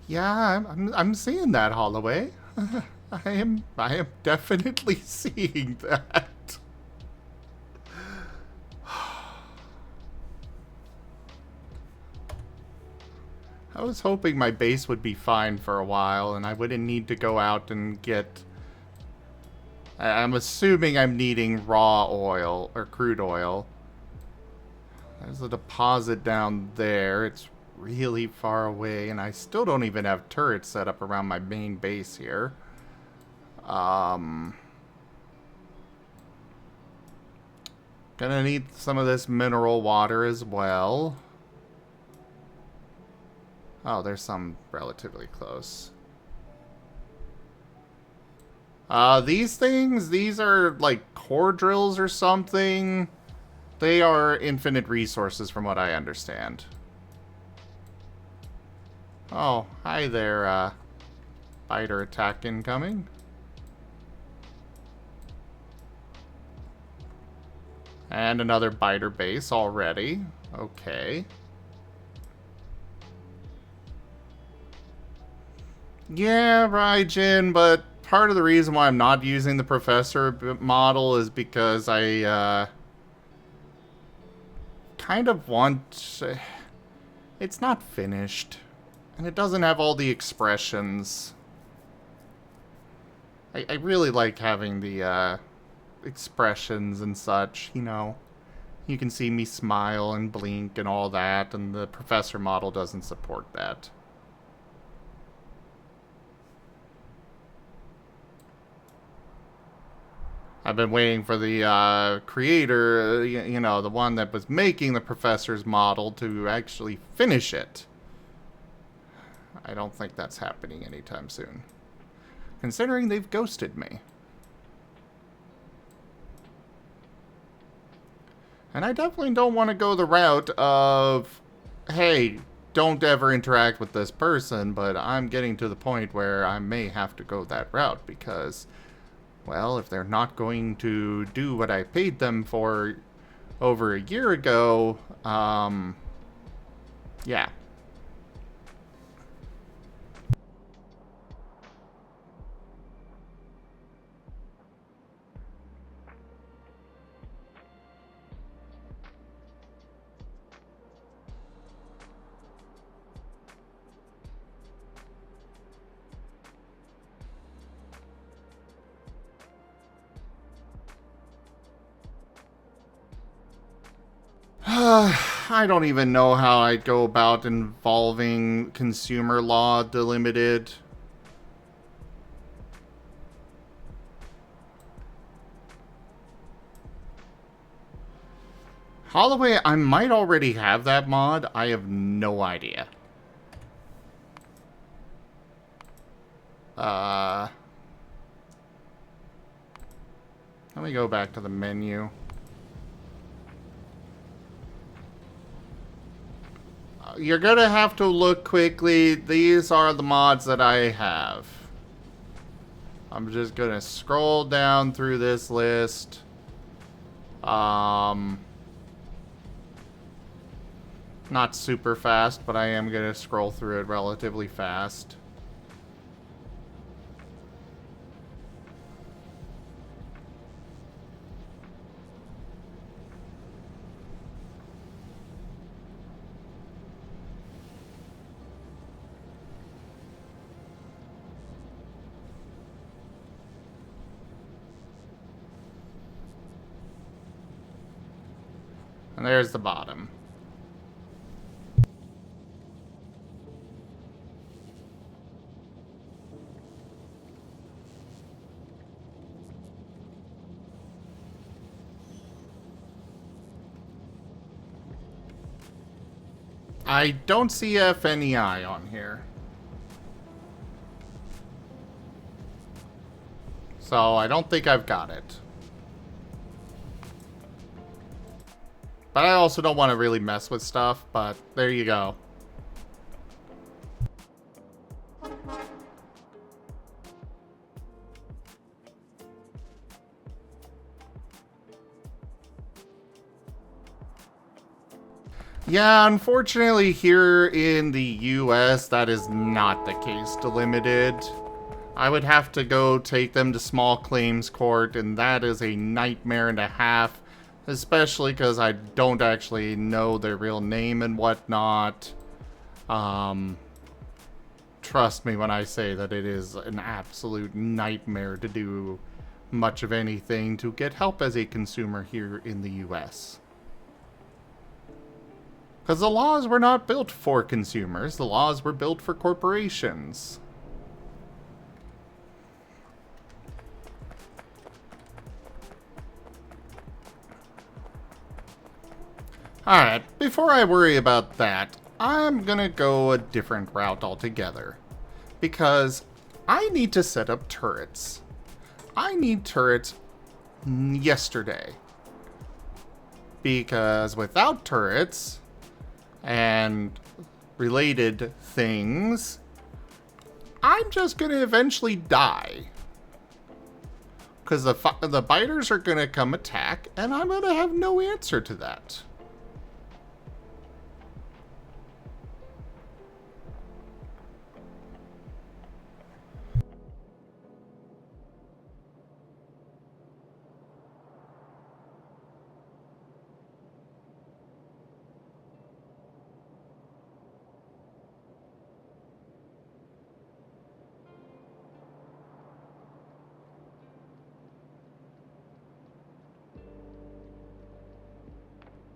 Yeah, I'm seeing that, Holloway. I am definitely seeing that. I was hoping my base would be fine for a while and I wouldn't need to go out and get... I'm assuming I'm needing raw oil or crude oil. There's a deposit down there. It's really far away, and I still don't even have turrets set up around my main base here. Gonna need some of this mineral water as well. Oh, there's some relatively close. These things, these are like core drills or something. They are infinite resources from what I understand. Oh, hi there, biter attack incoming. And another biter base already. Okay. Yeah, Raijin, but part of the reason why I'm not using the professor model is because I, kind of want... it's not finished. And it doesn't have all the expressions. I really like having the, expressions and such, you know. You can see me smile and blink and all that, and the professor model doesn't support that. I've been waiting for the creator, you know, the one that was making the professor's model to actually finish it. I don't think that's happening anytime soon. Considering they've ghosted me. And I definitely don't want to go the route of, hey, don't ever interact with this person, but I'm getting to the point where I may have to go that route because, well, if they're not going to do what I paid them for over a year ago, yeah. I don't even know how I'd go about involving consumer law delimited. Holloway, I might already have that mod. I have no idea. Let me go back to the menu. You're gonna have to look quickly. These are the mods that I have. I'm just gonna scroll down through this list. Not super fast, but I am gonna scroll through it relatively fast. And there's the bottom. I don't see FNEI on here. So I don't think I've got it. But I also don't want to really mess with stuff, but there you go. Yeah, unfortunately here in the US, that is not the case delimited. I would have to go take them to small claims court, and that is a nightmare and a half, especially because I don't actually know their real name and whatnot. Trust me when I say that it is an absolute nightmare to do much of anything to get help as a consumer here in the US. Because the laws were not built for consumers, the laws were built for corporations. Alright, before I worry about that, I'm gonna go a different route altogether. Because I need to set up turrets. I need turrets yesterday. Because without turrets and related things, I'm just gonna eventually die. Because the biters are gonna come attack, and I'm gonna have no answer to that.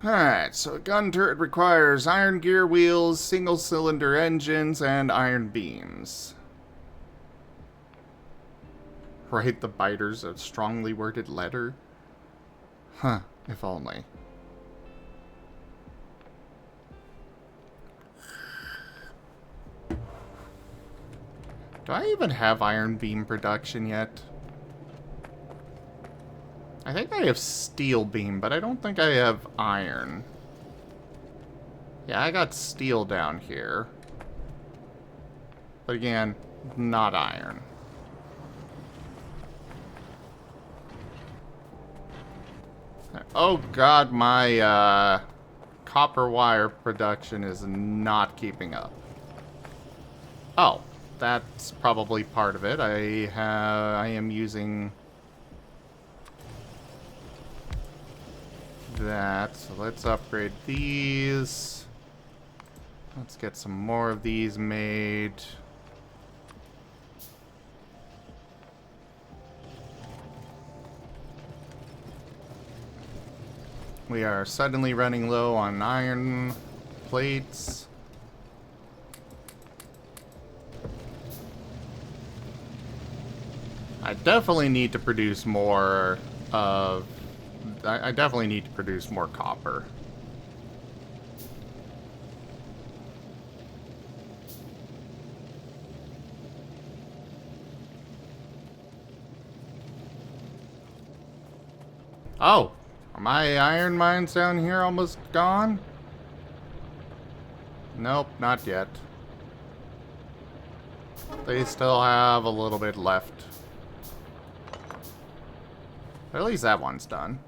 Alright, so a gun turret requires iron gear wheels, single cylinder engines, and iron beams. Write the biters a strongly worded letter? Huh, if only. Do I even have iron beam production yet? I think I have steel beam, but I don't think I have iron. Yeah, I got steel down here. But again, not iron. Oh god, my copper wire production is not keeping up. Oh, that's probably part of it. I am using that. So let's upgrade these. Let's get some more of these made. We are suddenly running low on iron plates. I definitely need to produce more of... I definitely need to produce more copper. Oh, are my iron mines down here almost gone? Nope, not yet. They still have a little bit left. But at least that one's done.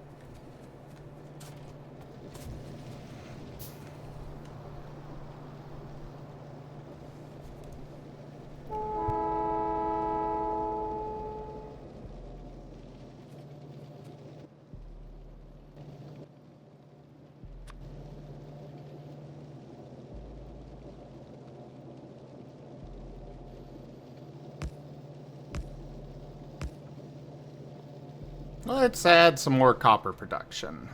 Let's add some more copper production.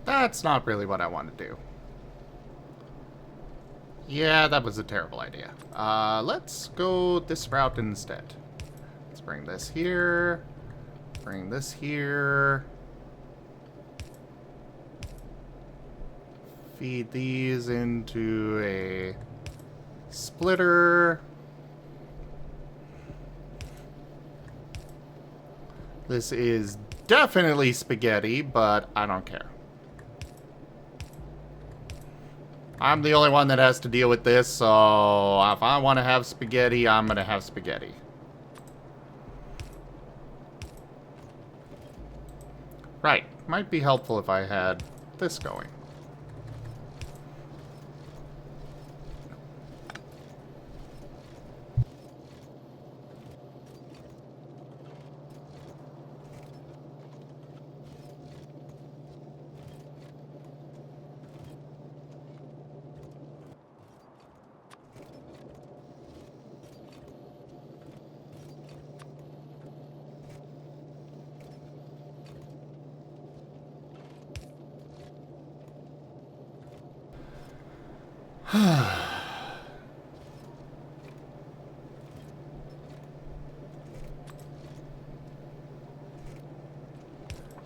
That's not really what I want to do. Yeah, that was a terrible idea. Let's go this route instead. Let's bring this here. Bring this here. Feed these into a splitter. This is definitely spaghetti, but I don't care. I'm the only one that has to deal with this, so if I want to have spaghetti, I'm going to have spaghetti. Right. Might be helpful if I had this going.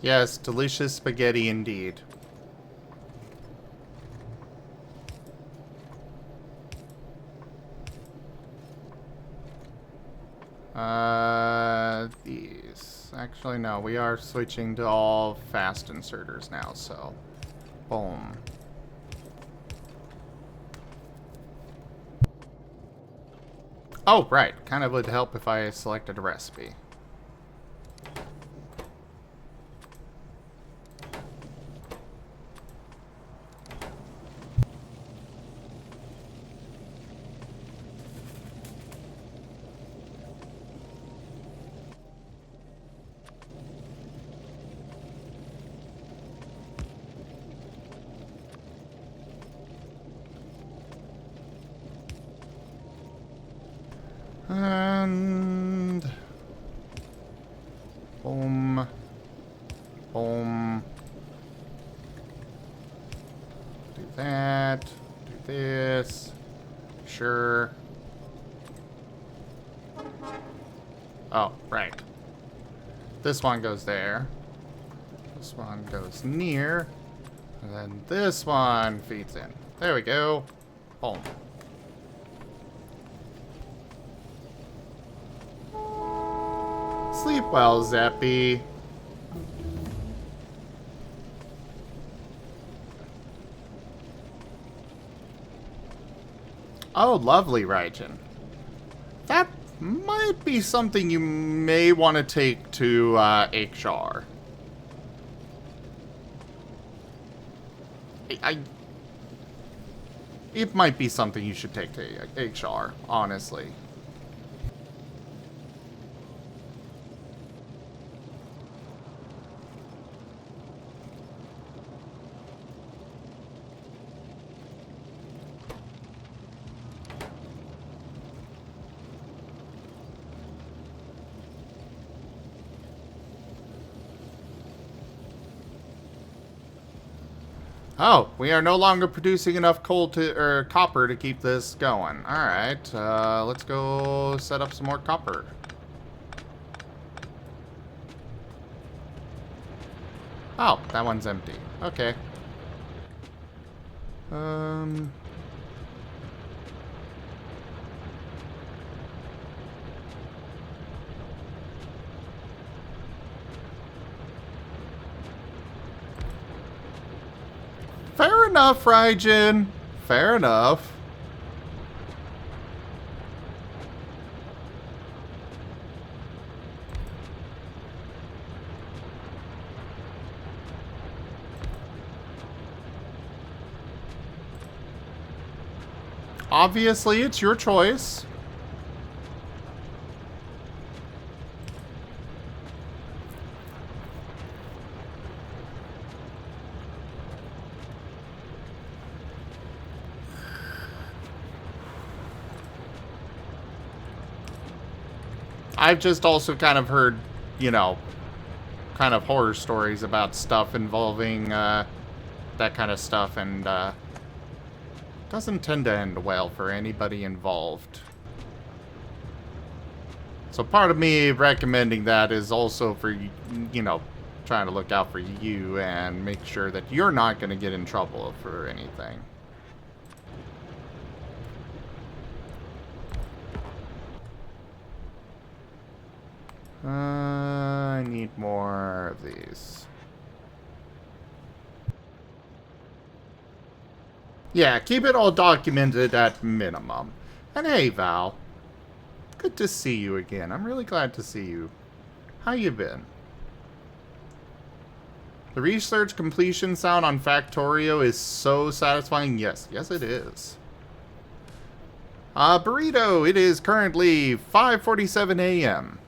Yes, delicious spaghetti indeed. These. Actually, no, we are switching to all fast inserters now, so boom. Oh, right. Kind of would help if I selected a recipe. And boom, boom. Do that. Do this. Sure. Oh, right. This one goes there. This one goes near. And then this one feeds in. There we go. Boom. Sleep well, Zeppy. Oh, lovely, Raijin. That might be something you may want to take to Akshar. It might be something you should take to Akshar, honestly. Oh, we are no longer producing enough coal or copper to keep this going. Alright, let's go set up some more copper. Oh, that one's empty. Okay. Fair enough, Raijin. Fair enough. Obviously, it's your choice. I've just also kind of heard, you know, kind of horror stories about stuff involving that kind of stuff, and doesn't tend to end well for anybody involved. So part of me recommending that is also for, you know, trying to look out for you and make sure that you're not going to get in trouble for anything. I need more of these. Yeah, keep it all documented at minimum. And hey, Val. Good to see you again. I'm really glad to see you. How you been? The research completion sound on Factorio is so satisfying. Yes, yes it is. Burrito, it is currently 5:47 a.m.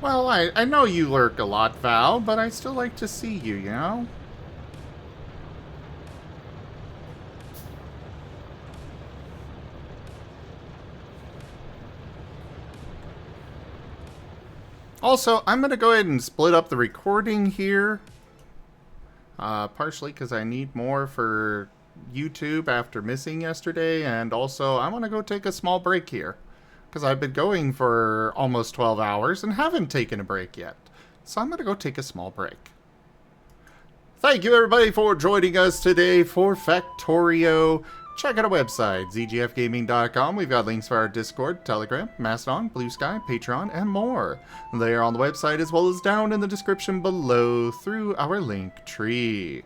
Well, I know you lurk a lot, Val, but I still like to see you, you know? Also, I'm going to go ahead and split up the recording here. Partially because I need more for YouTube after missing yesterday, and also I want to go take a small break here. Because I've been going for almost 12 hours and haven't taken a break yet. So I'm going to go take a small break. Thank you everybody for joining us today for Factorio. Check out our website, zgfgaming.com. We've got links for our Discord, Telegram, Mastodon, Blue Sky, Patreon, and more. They are on the website as well as down in the description below through our link tree.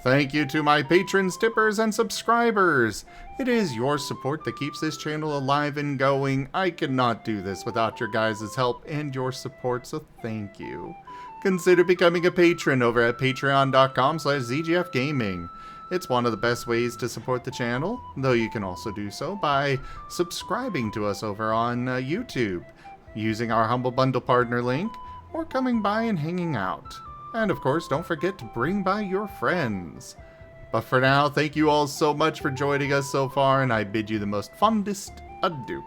Thank you to my patrons, tippers, and subscribers. It is your support that keeps this channel alive and going. I could not do this without your guys' help and your support, so thank you. Consider becoming a patron over at patreon.com/zgfgaming. It's one of the best ways to support the channel, though you can also do so by subscribing to us over on YouTube, using our Humble Bundle partner link, or coming by and hanging out. And of course, don't forget to bring by your friends. But for now, thank you all so much for joining us so far, and I bid you the most fondest adieu.